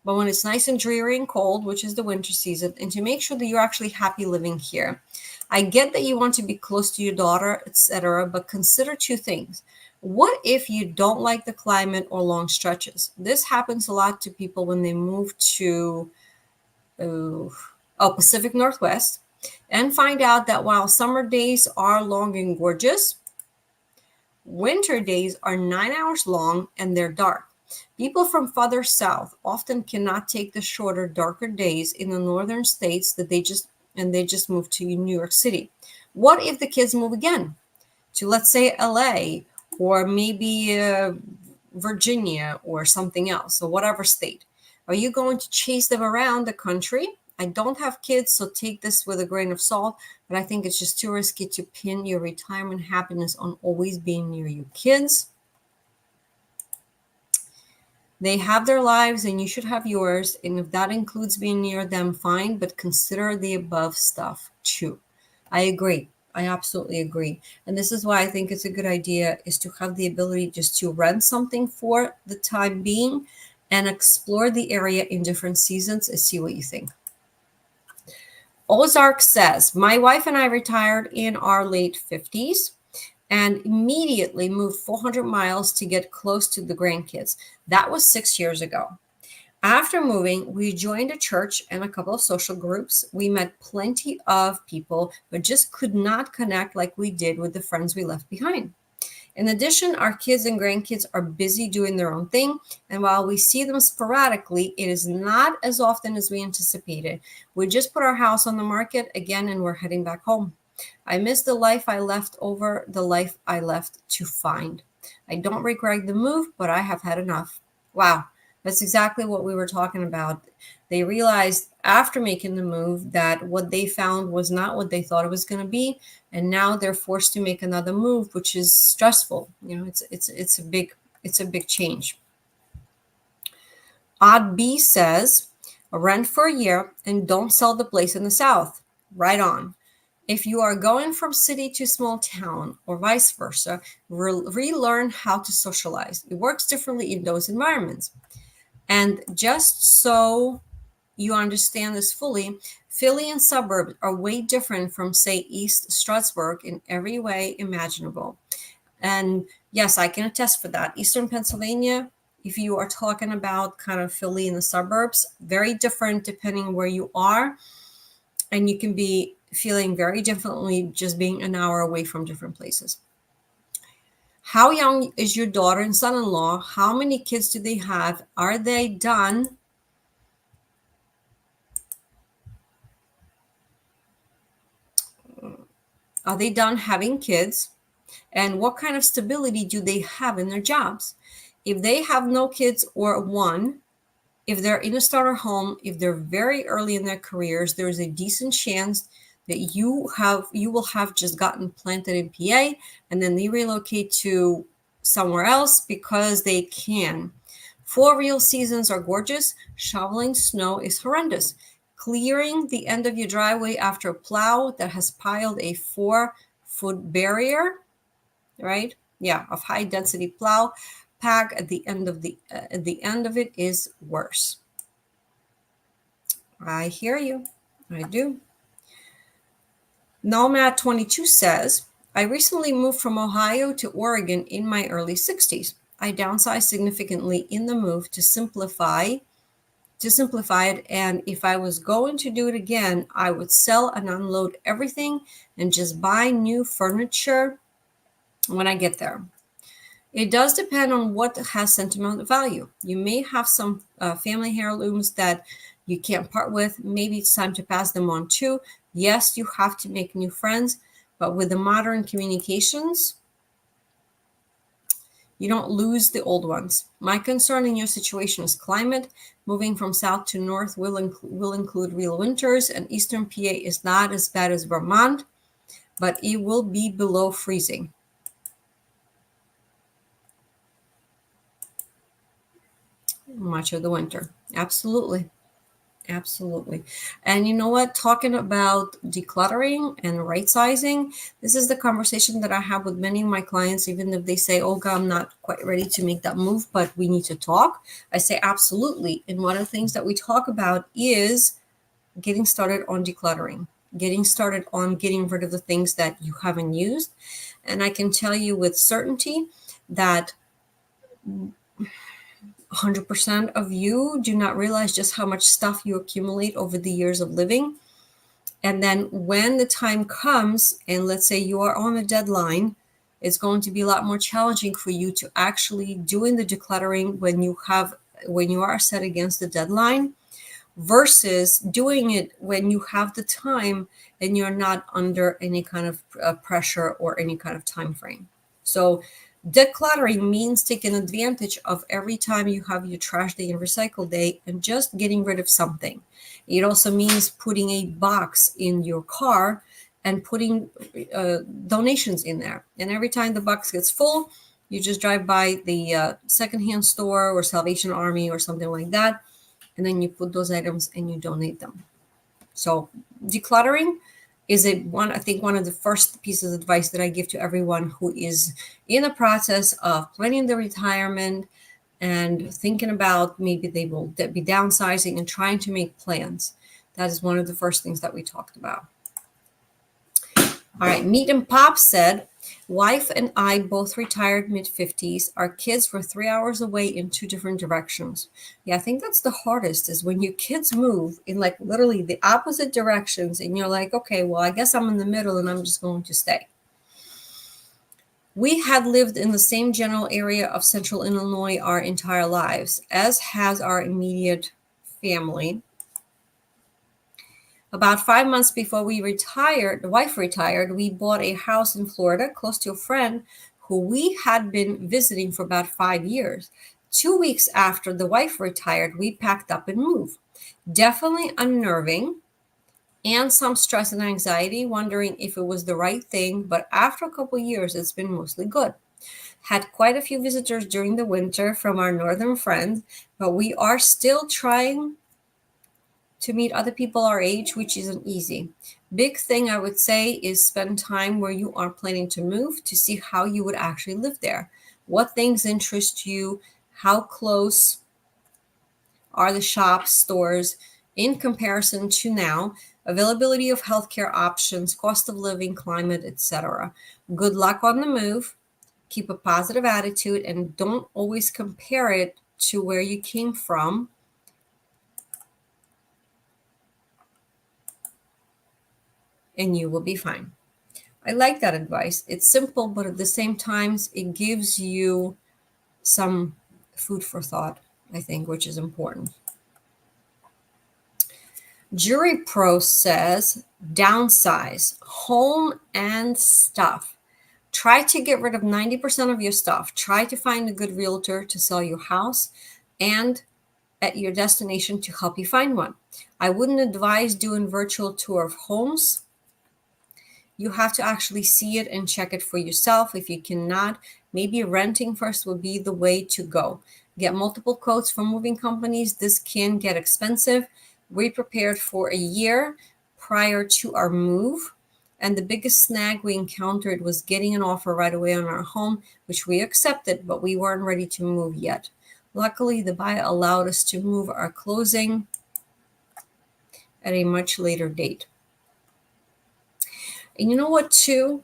but when it's nice and dreary and cold, which is the winter season, and to make sure that you're actually happy living here. I get that you want to be close to your daughter, etc., but consider 2 things. What if you don't like the climate or long stretches? This happens a lot to people when they move to Pacific Northwest and find out that while summer days are long and gorgeous, winter days are 9 hours long and they're dark. People from further south often cannot take the shorter, darker days in the northern states they just moved to New York City. What if the kids move again to, let's say, LA or maybe Virginia or something else, or whatever state? Are you going to chase them around the country? I don't have kids, so take this with a grain of salt, but I think it's just too risky to pin your retirement happiness on always being near your kids. They have their lives and you should have yours. And if that includes being near them, fine, but consider the above stuff too. I agree. I absolutely agree. And this is why I think it's a good idea is to have the ability just to rent something for the time being and explore the area in different seasons and see what you think. Ozark says, my wife and I retired in our late 50s and immediately moved 400 miles to get close to the grandkids. That was 6 years ago. After moving, we joined a church and a couple of social groups. We met plenty of people, but just could not connect like we did with the friends we left behind. In addition, our kids and grandkids are busy doing their own thing, and while we see them sporadically, it is not as often as we anticipated. We just put our house on the market again, and we're heading back home. I miss the life I left over the life I left to find. I don't regret the move, but I have had enough. Wow, that's exactly what we were talking about. They realized after making the move that what they found was not what they thought it was going to be, and now they're forced to make another move, which is stressful. You know, it's a big change. Odd B says, rent for a year and don't sell the place in the South. Right on. If you are going from city to small town or vice versa, relearn how to socialize. It works differently in those environments. And just so you understand this fully, Philly and suburbs are way different from, say, East Stroudsburg in every way imaginable. And yes, I can attest for that. Eastern Pennsylvania, if you are talking about kind of Philly in the suburbs, very different depending where you are. And you can be feeling very differently just being an hour away from different places. How young is your daughter and son-in-law? How many kids do they have? Are they done? Are they done having kids? And what kind of stability do they have in their jobs? If they have no kids or one, if they're in a starter home, if they're very early in their careers, there's a decent chance that you will have just gotten planted in PA and then they relocate to somewhere else because they can. 4 real seasons are gorgeous. Shoveling snow is horrendous. Clearing the end of your driveway after a plow that has piled a 4-foot barrier, right? Yeah, of high density plow pack at the end of it is worse. I hear you. I do. Nomad22 says, I recently moved from Ohio to Oregon in my early 60s. I downsized significantly in the move to simplify it, and if I was going to do it again, I would sell and unload everything and just buy new furniture when I get there. It does depend on what has sentimental value. You may have some family heirlooms that you can't part with. Maybe it's time to pass them on too. Yes, you have to make new friends, but with the modern communications, you don't lose the old ones. My concern in your situation is climate. Moving from south to north will include real winters, and eastern PA is not as bad as Vermont, but it will be below freezing. Much of the winter. Absolutely. Absolutely. And you know what? Talking about decluttering and right sizing, this is the conversation that I have with many of my clients, even if they say, Olga, I'm not quite ready to make that move, but we need to talk. I say, absolutely. And one of the things that we talk about is getting started on decluttering. getting started on getting rid of the things that you haven't used. And I can tell you with certainty that 100% of you do not realize just how much stuff you accumulate over the years of living. And then when the time comes, and let's say you are on a deadline, it's going to be a lot more challenging for you to actually doing the decluttering when you are set against the deadline versus doing it when you have the time and you're not under any kind of pressure or any kind of time frame. So decluttering means taking advantage of every time you have your trash day and recycle day and just getting rid of something. It also means putting a box in your car and putting donations in there. And every time the box gets full, you just drive by the secondhand store or Salvation Army or something like that, and then you put those items and you donate them. So decluttering is I think one of the first pieces of advice that I give to everyone who is in the process of planning their retirement and thinking about maybe they will be downsizing and trying to make plans. That is one of the first things that we talked about. All right, Meat and Pop said, wife and I both retired mid-50s. Our kids were 3 hours away in 2 different directions. Yeah, I think that's the hardest is when your kids move in like literally the opposite directions and you're like, okay, well, I guess I'm in the middle and I'm just going to stay. We had lived in the same general area of central Illinois our entire lives, as has our immediate family. About 5 months before we retired, the wife retired, we bought a house in Florida close to a friend who we had been visiting for about 5 years. 2 weeks after the wife retired, we packed up and moved. Definitely unnerving and some stress and anxiety, wondering if it was the right thing, but after a couple years, it's been mostly good. Had quite a few visitors during the winter from our northern friends, but we are still trying to meet other people our age, which isn't easy. Big thing I would say is spend time where you are planning to move to see how you would actually live there. What things interest you? How close are the shops, stores in comparison to now? Availability of healthcare options, cost of living, climate, etc. Good luck on the move. Keep a positive attitude and don't always compare it to where you came from. And you will be fine. I like that advice. It's simple, but at the same time, it gives you some food for thought, I think, which is important. Jury Pro says, downsize, home and stuff. Try to get rid of 90% of your stuff. Try to find a good realtor to sell your house and at your destination to help you find one. I wouldn't advise doing virtual tour of homes. You have to actually see it and check it for yourself. If you cannot, maybe renting first would be the way to go. Get multiple quotes from moving companies. This can get expensive. We prepared for a year prior to our move, and the biggest snag we encountered was getting an offer right away on our home, which we accepted, but we weren't ready to move yet. Luckily, the buyer allowed us to move our closing at a much later date. And you know what, too?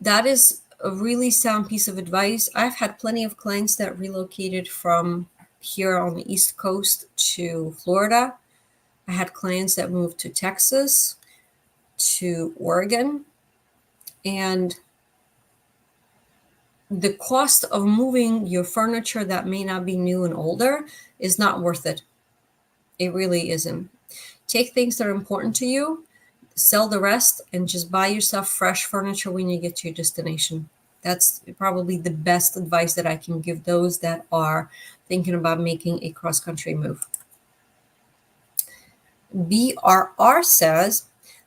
That is a really sound piece of advice. I've had plenty of clients that relocated from here on the East Coast to Florida. I had clients that moved to Texas, to Oregon, and the cost of moving your furniture that may not be new and older is not worth it. It really isn't. Take things that are important to you, sell the rest, and just buy yourself fresh furniture when you get to your destination. That's probably the best advice that I can give those that are thinking about making a cross-country move. BRR says,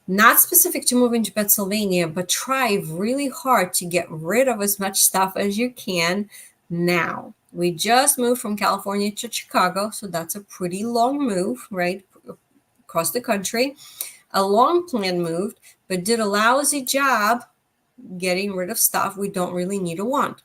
not specific to moving to Pennsylvania, but try really hard to get rid of as much stuff as you can now. We just moved from California to Chicago, so that's a pretty long move, right? Across the country. A long planned move, but did a lousy job getting rid of stuff we don't really need or want.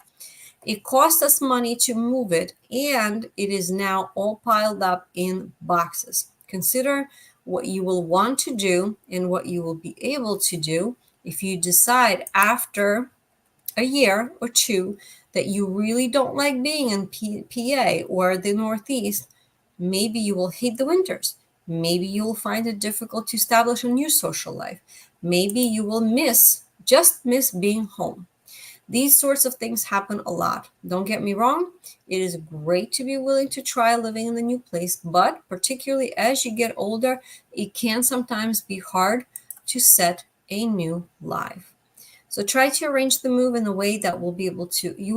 It cost us money to move it, and it is now all piled up in boxes. Consider what you will want to do and what you will be able to do. If you decide after a year or two that you really don't like being in PA or the Northeast, maybe you will hate the winters. Maybe you will find it difficult to establish a new social life. Maybe you will just miss being home. These sorts of things happen a lot. Don't get me wrong, it is great to be willing to try living in the new place, but particularly as you get older, it can sometimes be hard to set a new life. So try to arrange the move in a way that you will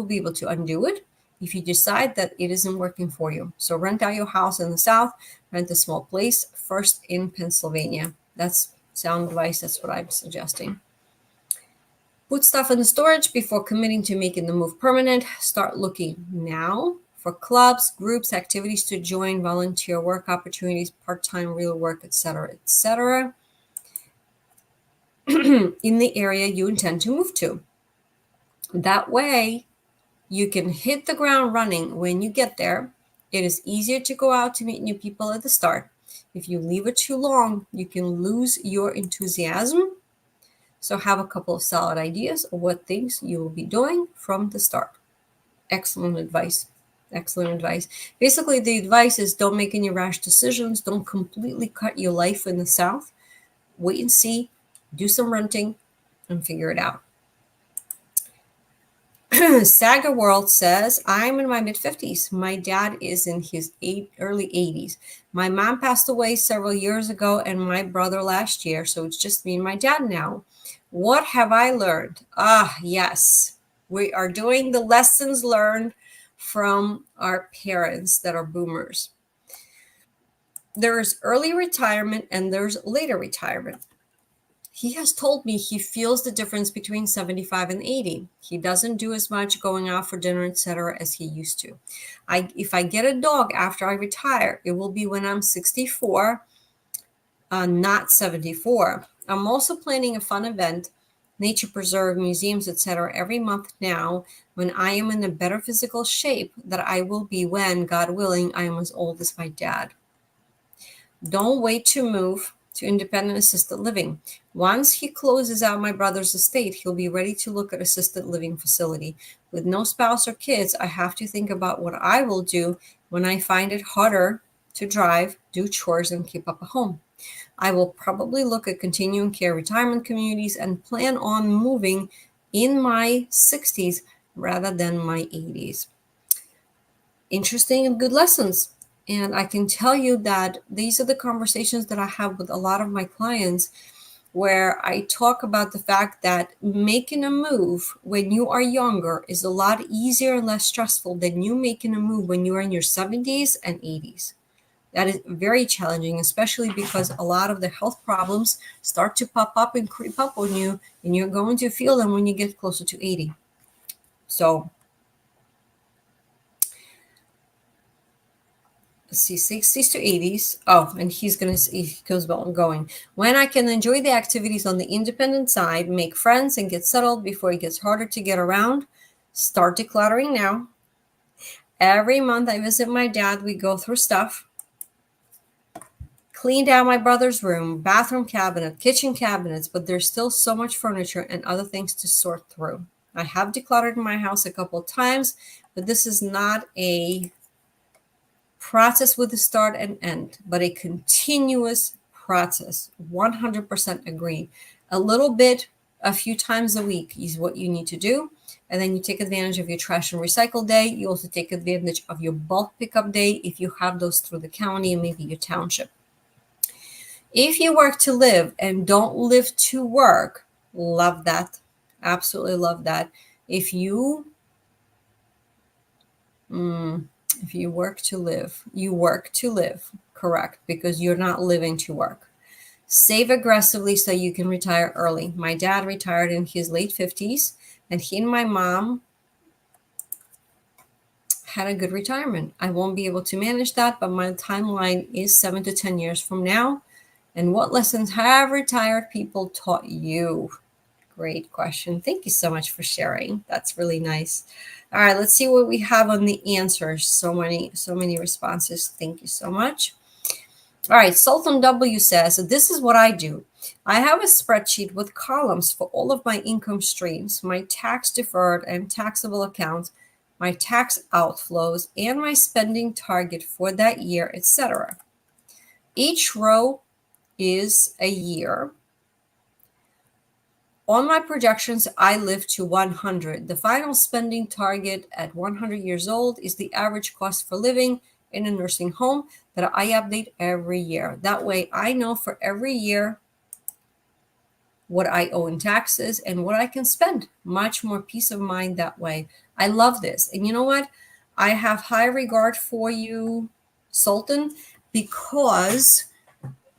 be able to undo it if you decide that it isn't working for you. So rent out your house in the South, rent a small place first in Pennsylvania. That's sound advice. That's what I'm suggesting. Put stuff in the storage before committing to making the move permanent. Start looking now for clubs, groups, activities to join, volunteer work opportunities, part-time real work, etc., etc. in the area you intend to move to. That way, you can hit the ground running when you get there. It is easier to go out to meet new people at the start. If you leave it too long, you can lose your enthusiasm. So have a couple of solid ideas of what things you will be doing from the start. Excellent advice. Excellent advice. Basically, the advice is don't make any rash decisions. Don't completely cut your life in the South. Wait and see, do some renting, and figure it out. Saga World says, I'm in my mid-50s. My dad is in his early 80s. My mom passed away several years ago and my brother last year, so it's just me and my dad now. What have I learned? Yes. We are doing the lessons learned from our parents that are boomers. There's early retirement and there's later retirement. He has told me he feels the difference between 75 and 80. He doesn't do as much going out for dinner, etc., as he used to. If I get a dog after I retire, it will be when I'm 64, not 74. I'm also planning a fun event, nature preserve, museums, etc., every month now when I am in a better physical shape that I will be when, God willing, I am as old as my dad. Don't wait to move to independent assisted living. Once he closes out my brother's estate, he'll be ready to look at assisted living facility. With no spouse or kids, I have to think about what I will do when I find it harder to drive, do chores, and keep up a home. I will probably look at continuing care retirement communities and plan on moving in my 60s rather than my 80s. Interesting and good lessons. And I can tell you that these are the conversations that I have with a lot of my clients where I talk about the fact that making a move when you are younger is a lot easier and less stressful than you making a move when you are in your 70s and 80s. That is very challenging, especially because a lot of the health problems start to pop up and creep up on you, and you're going to feel them when you get closer to 80. So let's see, 60s to 80s. Oh, and he goes going. When I can enjoy the activities on the independent side, make friends, and get settled before it gets harder to get around, start decluttering now. Every month I visit my dad, we go through stuff. Cleaned out my brother's room, bathroom cabinet, kitchen cabinets, but there's still so much furniture and other things to sort through. I have decluttered my house a couple of times, but this is not a process with a start and end, but a continuous process. 100% agree. A little bit, a few times a week is what you need to do. And then you take advantage of your trash and recycle day. You also take advantage of your bulk pickup day if you have those through the county and maybe your township. If you work to live and don't live to work, love that. Absolutely love that. If you work to live, you work to live, correct, because you're not living to work. Save aggressively so you can retire early. My dad retired in his late 50s, and he and my mom had a good retirement. I won't be able to manage that, but my timeline is 7 to 10 years from now. And what lessons have retired people taught you? Great question. Thank you so much for sharing. That's really nice. All right, let's see what we have on the answers. So many responses. Thank you so much. All right, Sultan W says, this is what I do. I have a spreadsheet with columns for all of my income streams, my tax deferred and taxable accounts, my tax outflows, and my spending target for that year, etc. Each row is a year. On my projections, I live to 100. The final spending target at 100 years old is the average cost for living in a nursing home that I update every year. That way I know for every year what I owe in taxes and what I can spend. Much more peace of mind that way. I love this. And you know what? I have high regard for you, Sultan, because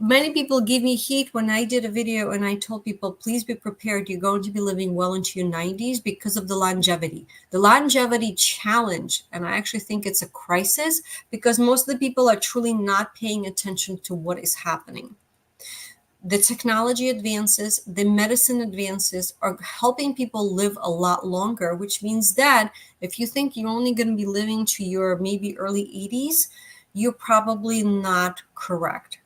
many people give me heat when I did a video and I told people, please be prepared. You're going to be living well into your 90s because of the longevity. The longevity challenge, and I actually think it's a crisis because most of the people are truly not paying attention to what is happening. The technology advances, the medicine advances are helping people live a lot longer, which means that if you think you're only going to be living to your maybe early 80s, you're probably not correct.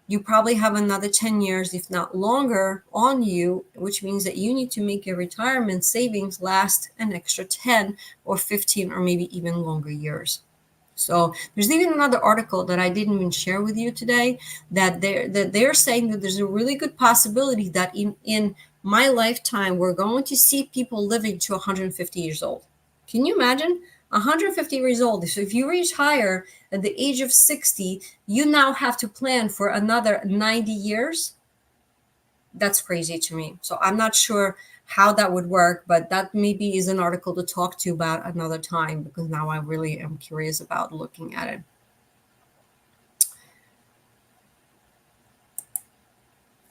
You probably have another 10 years, if not longer, on you, which means that you need to make your retirement savings last an extra 10 or 15 or maybe even longer years. So there's even another article that I didn't even share with you today that they're saying that there's a really good possibility that in my lifetime, we're going to see people living to 150 years old. Can you imagine? 150 years old. So if you retire at the age of 60, you now have to plan for another 90 years. That's crazy to me. So I'm not sure how that would work, but that maybe is an article to talk to about another time because now I really am curious about looking at it.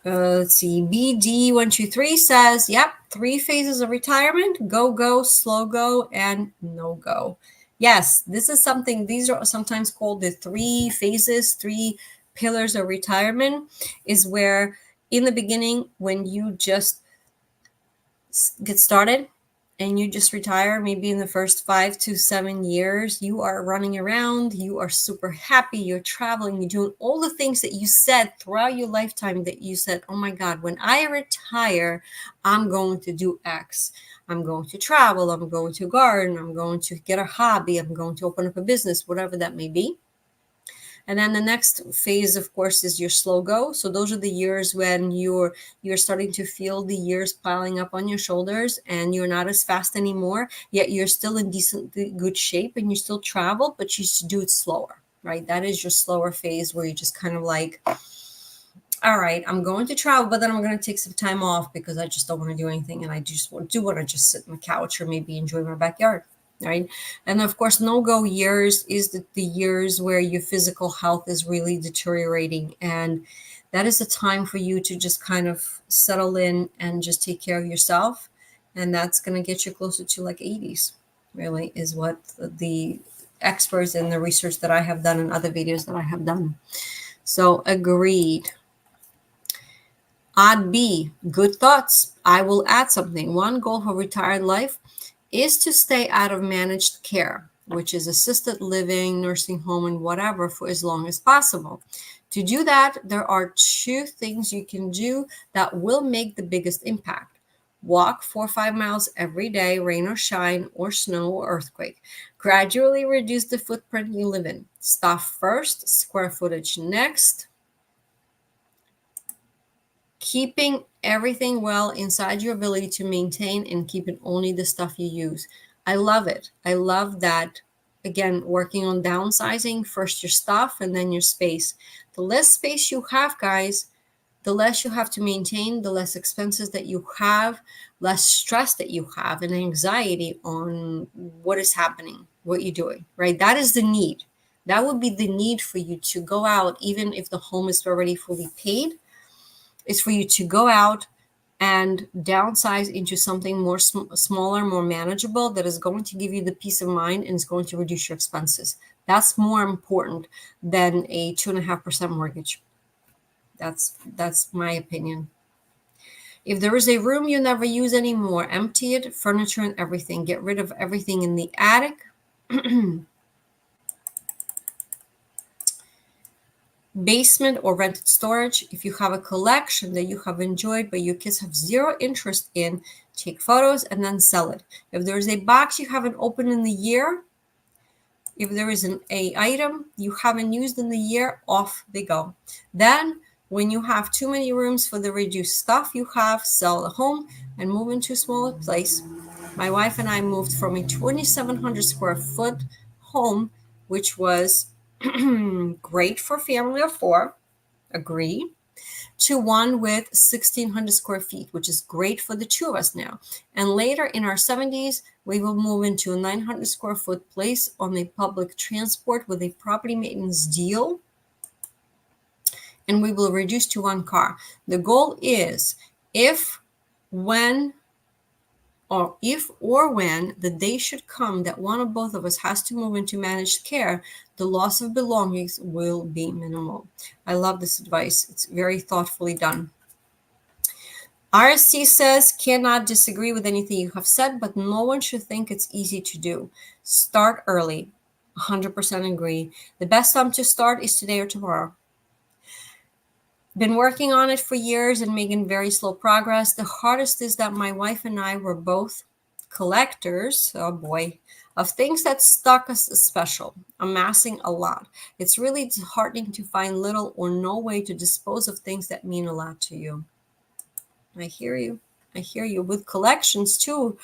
Let's see. BD123 says, yep, 3 phases of retirement: go, go, slow go, and no go. Yes, this is something, these are sometimes called the 3 phases, 3 pillars of retirement, is where in the beginning, when you just get started and you just retire, maybe in the first 5 to 7 years, you are running around, you are super happy, you're traveling, you're doing all the things that you said throughout your lifetime that you said, oh my God, when I retire, I'm going to do X. I'm going to travel, I'm going to garden, I'm going to get a hobby, I'm going to open up a business, whatever that may be. And then the next phase, of course, is your slow go. So those are the years when you're starting to feel the years piling up on your shoulders and you're not as fast anymore, yet you're still in decent good shape and you still travel, but you should do it slower, right? That is your slower phase where you just kind of like, all right, I'm going to travel, but then I'm going to take some time off because I just don't want to do anything. And I just want to just sit on the couch or maybe enjoy my backyard. Right. And of course, no-go years is the years where your physical health is really deteriorating. And that is the time for you to just kind of settle in and just take care of yourself. And that's going to get you closer to like 80s, really, is what the experts and the research that I have done and other videos that I have done. So agreed. Odd B, good thoughts. I will add something. One goal for retired life is to stay out of managed care, which is assisted living, nursing home, and whatever, for as long as possible. To do that, there are 2 things you can do that will make the biggest impact. Walk 4 or 5 miles every day, rain or shine, or snow or earthquake. Gradually reduce the footprint you live in. Stuff first, square footage next. Keeping everything well inside your ability to maintain and keeping only the stuff you use. I love it. I love that. Again, working on downsizing, first your stuff and then your space. The less space you have, guys, the less you have to maintain, the less expenses that you have, less stress that you have, and anxiety on what is happening, what you're doing, right? That is the need. That would be the need for you to go out, even if the home is already fully paid. Is for you to go out and downsize into something more smaller, more manageable, that is going to give you the peace of mind and is going to reduce your expenses. That's more important than a 2.5% mortgage. That's my opinion. If there is a room you never use anymore, empty it, furniture and everything. Get rid of everything in the attic. basement or rented storage. If you have a collection that you have enjoyed but your kids have zero interest in, take photos and then sell it. If there's a box you haven't opened in the year, if there is a item you haven't used in the year, off they go. Then when you have too many rooms for the reduced stuff you have, sell the home and move into a smaller place. My wife and I moved from a 2,700 square foot home, which was great for a family of four, agree, to one with 1,600 square feet, which is great for the two of us now. And later in our 70s, we will move into a 900 square foot place on the public transport with a property maintenance deal. And we will reduce to one car. The goal is if when the day should come that one or both of us has to move into managed care, the loss of belongings will be minimal. I love this advice. It's very thoughtfully done. RSC says, cannot disagree with anything you have said, but no one should think it's easy to do. Start early. 100% agree. The best time to start is today or tomorrow. Been working on it for years and making very slow progress. The hardest is that my wife and I were both collectors, oh boy, of things that stuck us special, amassing a lot. It's really disheartening to find little or no way to dispose of things that mean a lot to you. I hear you. I hear you. With collections too,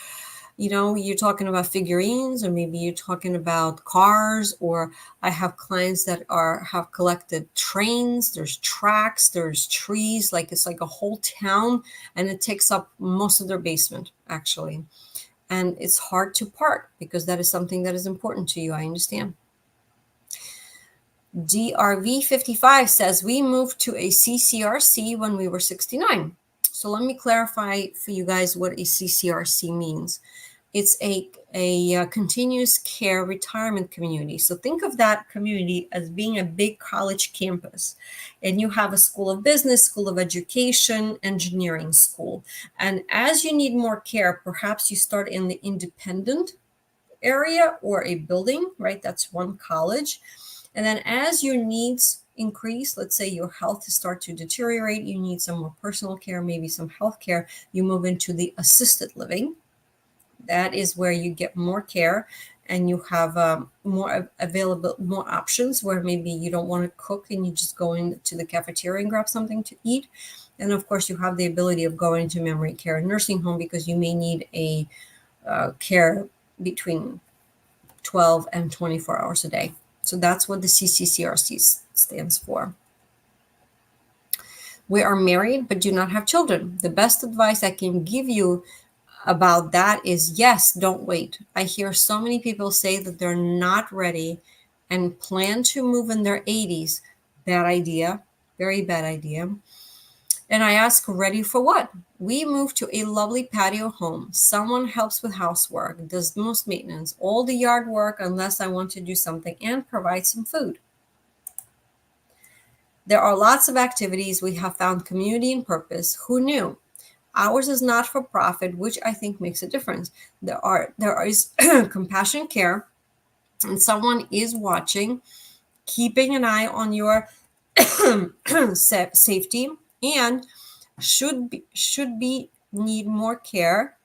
you know, you're talking about figurines, or maybe you're talking about cars, or I have clients that have collected trains, there's tracks, there's trees, like it's like a whole town, and it takes up most of their basement, actually. And it's hard to part because that is something that is important to you. I understand. DRV55 says, we moved to a CCRC when we were 69. So let me clarify for you guys what a CCRC means. It's a continuous care retirement community. So think of that community as being a big college campus. And you have a school of business, school of education, engineering school. And as you need more care, perhaps you start in the independent area or a building, right? That's one college. And then as your needs increase, let's say your health start to deteriorate, you need some more personal care, maybe some health care, you move into the assisted living. That is where you get more care and you have more available, more options where maybe you don't want to cook and you just go into the cafeteria and grab something to eat. And of course, you have the ability of going to memory care and nursing home because you may need a care between 12 and 24 hours a day. So that's what the CCCRC stands for. We are married but do not have children. The best advice I can give you about that is, yes, don't wait. I hear so many people say that they're not ready and plan to move in their 80s. Bad idea, very bad idea. And I ask, ready for what? We moved to a lovely patio home. Someone helps with housework, does most maintenance, all the yard work unless I want to do something, and provide some food. There are lots of activities. We have found community and purpose. Who knew? Ours is not for profit, which I think makes a difference. There is compassionate care, and someone is watching, keeping an eye on your safety, and should be need more care,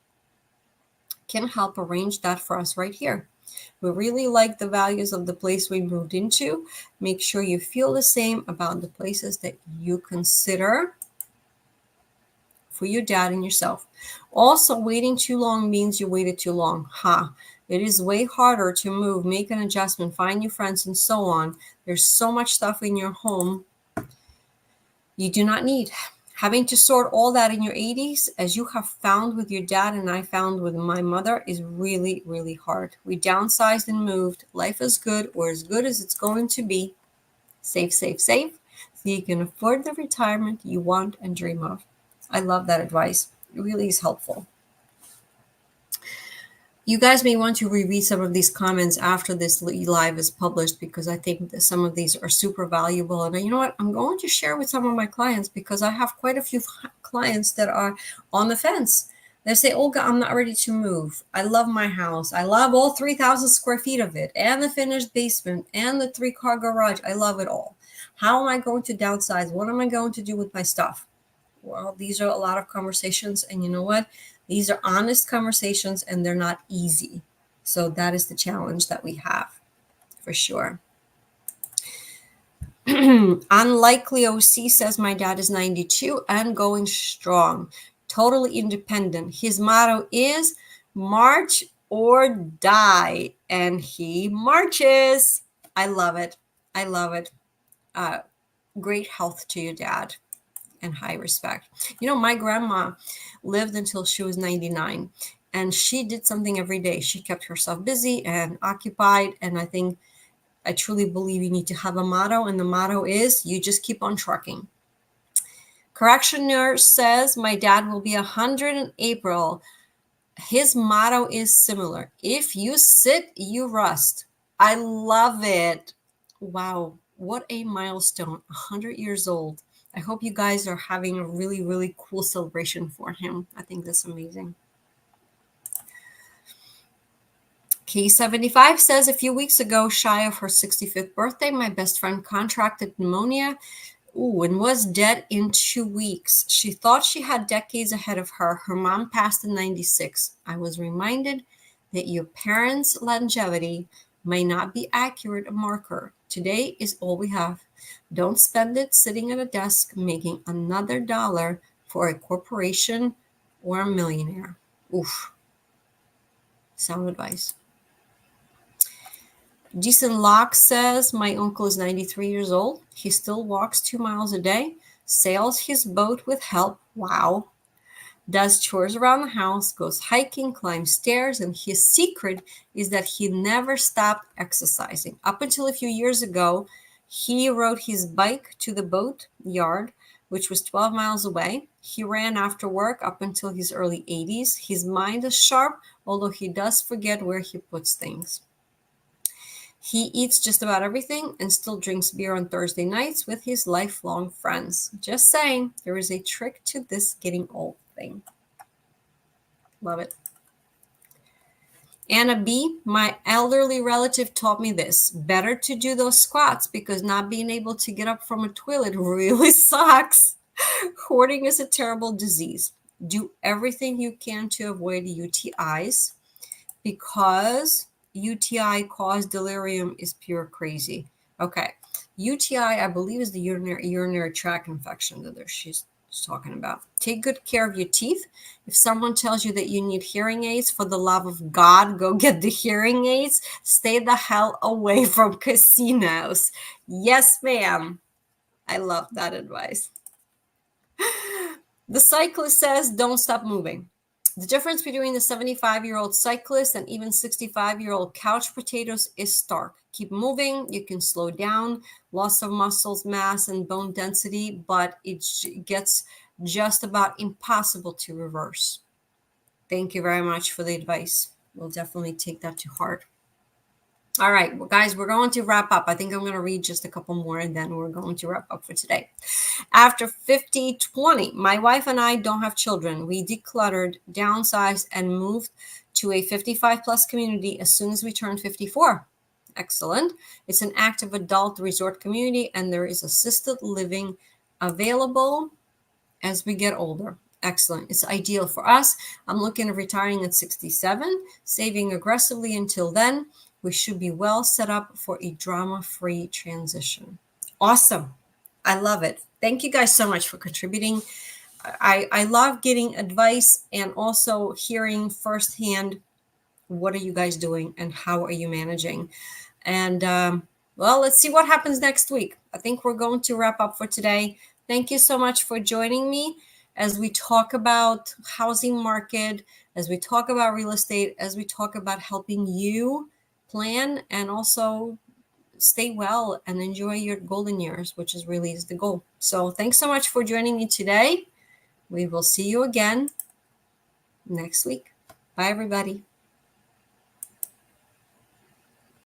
can help arrange that for us right here. We really like the values of the place we moved into. Make sure you feel the same about the places that you consider for your dad and yourself. Also, waiting too long means you waited too long. It is way harder to move, make an adjustment, find new friends, and so on. There's so much stuff in your home you do not need. Having to sort all that in your 80s, as you have found with your dad and I found with my mother, is really, really hard. We downsized and moved. Life is good, or as good as it's going to be. Save, save, save, so you can afford the retirement you want and dream of. I love that advice. It really is helpful. You guys may want to reread some of these comments after this live is published, because I think that some of these are super valuable. And you know what? I'm going to share with some of my clients, because I have quite a few clients that are on the fence. They say, Olga, I'm not ready to move. I love my house. I love all 3,000 square feet of it, and the finished basement, and the 3-car garage. I love it all. How am I going to downsize? What am I going to do with my stuff? Well, these are a lot of conversations. And you know what? These are honest conversations and they're not easy. So that is the challenge that we have for sure. Unlikely OC says my dad is 92 and going strong, totally independent. His motto is march or die, and he marches. I love it. I love it. Great health to your dad and high respect. You know, my grandma lived until she was 99, and she did something every day. She kept herself busy and occupied, and I truly believe you need to have a motto, and the motto is you just keep on trucking. Correction nurse says my dad will be 100 in April. His motto is similar. If you sit, you rust. I love it. Wow, what a milestone. 100 years old. I hope you guys are having a really, really cool celebration for him. I think that's amazing. K75 says a few weeks ago, shy of her 65th birthday, my best friend contracted pneumonia and was dead in 2 weeks. She thought she had decades ahead of her. Her mom passed in 96. I was reminded that your parents' longevity may not be accurate marker. Today is all we have. Don't spend it sitting at a desk making another dollar for a corporation or a millionaire. Oof. Sound advice. Jason Locke says, my uncle is 93 years old. He still walks 2 miles a day, sails his boat with help. Wow. Does chores around the house, goes hiking, climbs stairs, and his secret is that he never stopped exercising. Up until a few years ago, he rode his bike to the boat yard, which was 12 miles away. He ran after work up until his early 80s. His mind is sharp, although he does forget where he puts things. He eats just about everything and still drinks beer on Thursday nights with his lifelong friends. Just saying, there is a trick to this getting old thing. Love it. Anna B, my elderly relative taught me this. Better to do those squats because not being able to get up from a toilet really sucks. Hoarding is a terrible disease. Do everything you can to avoid UTIs because UTI-caused delirium is pure crazy. Okay. UTI, I believe, is the urinary tract infection that she's talking about. Take good care of your teeth. If someone tells you that you need hearing aids, for the love of God, go get the hearing aids. Stay the hell away from casinos. Yes, ma'am. I love that advice. The cyclist says, don't stop moving. The difference between the 75-year-old cyclist and even 65-year-old couch potatoes is stark. Keep moving. You can slow down, loss of muscles, mass, and bone density, but it gets just about impossible to reverse. Thank you very much for the advice. We'll definitely take that to heart. All right, well, guys, we're going to wrap up. I think I'm going to read just a couple more and then we're going to wrap up for today. After 50-20, my wife and I don't have children. We decluttered, downsized, and moved to a 55-plus community as soon as we turned 54. Excellent. It's an active adult resort community, and there is assisted living available as we get older. Excellent. It's ideal for us. I'm looking at retiring at 67, saving aggressively until then. We should be well set up for a drama-free transition. Awesome. I love it. Thank you guys so much for contributing. I love getting advice and also hearing firsthand what are you guys doing and how are you managing. And well, let's see what happens next week. I think we're going to wrap up for today. Thank you so much for joining me as we talk about housing market, as we talk about real estate, as we talk about helping you plan and also stay well and enjoy your golden years, which is really the goal. So thanks so much for joining me today. We will see you again next week. Bye, everybody.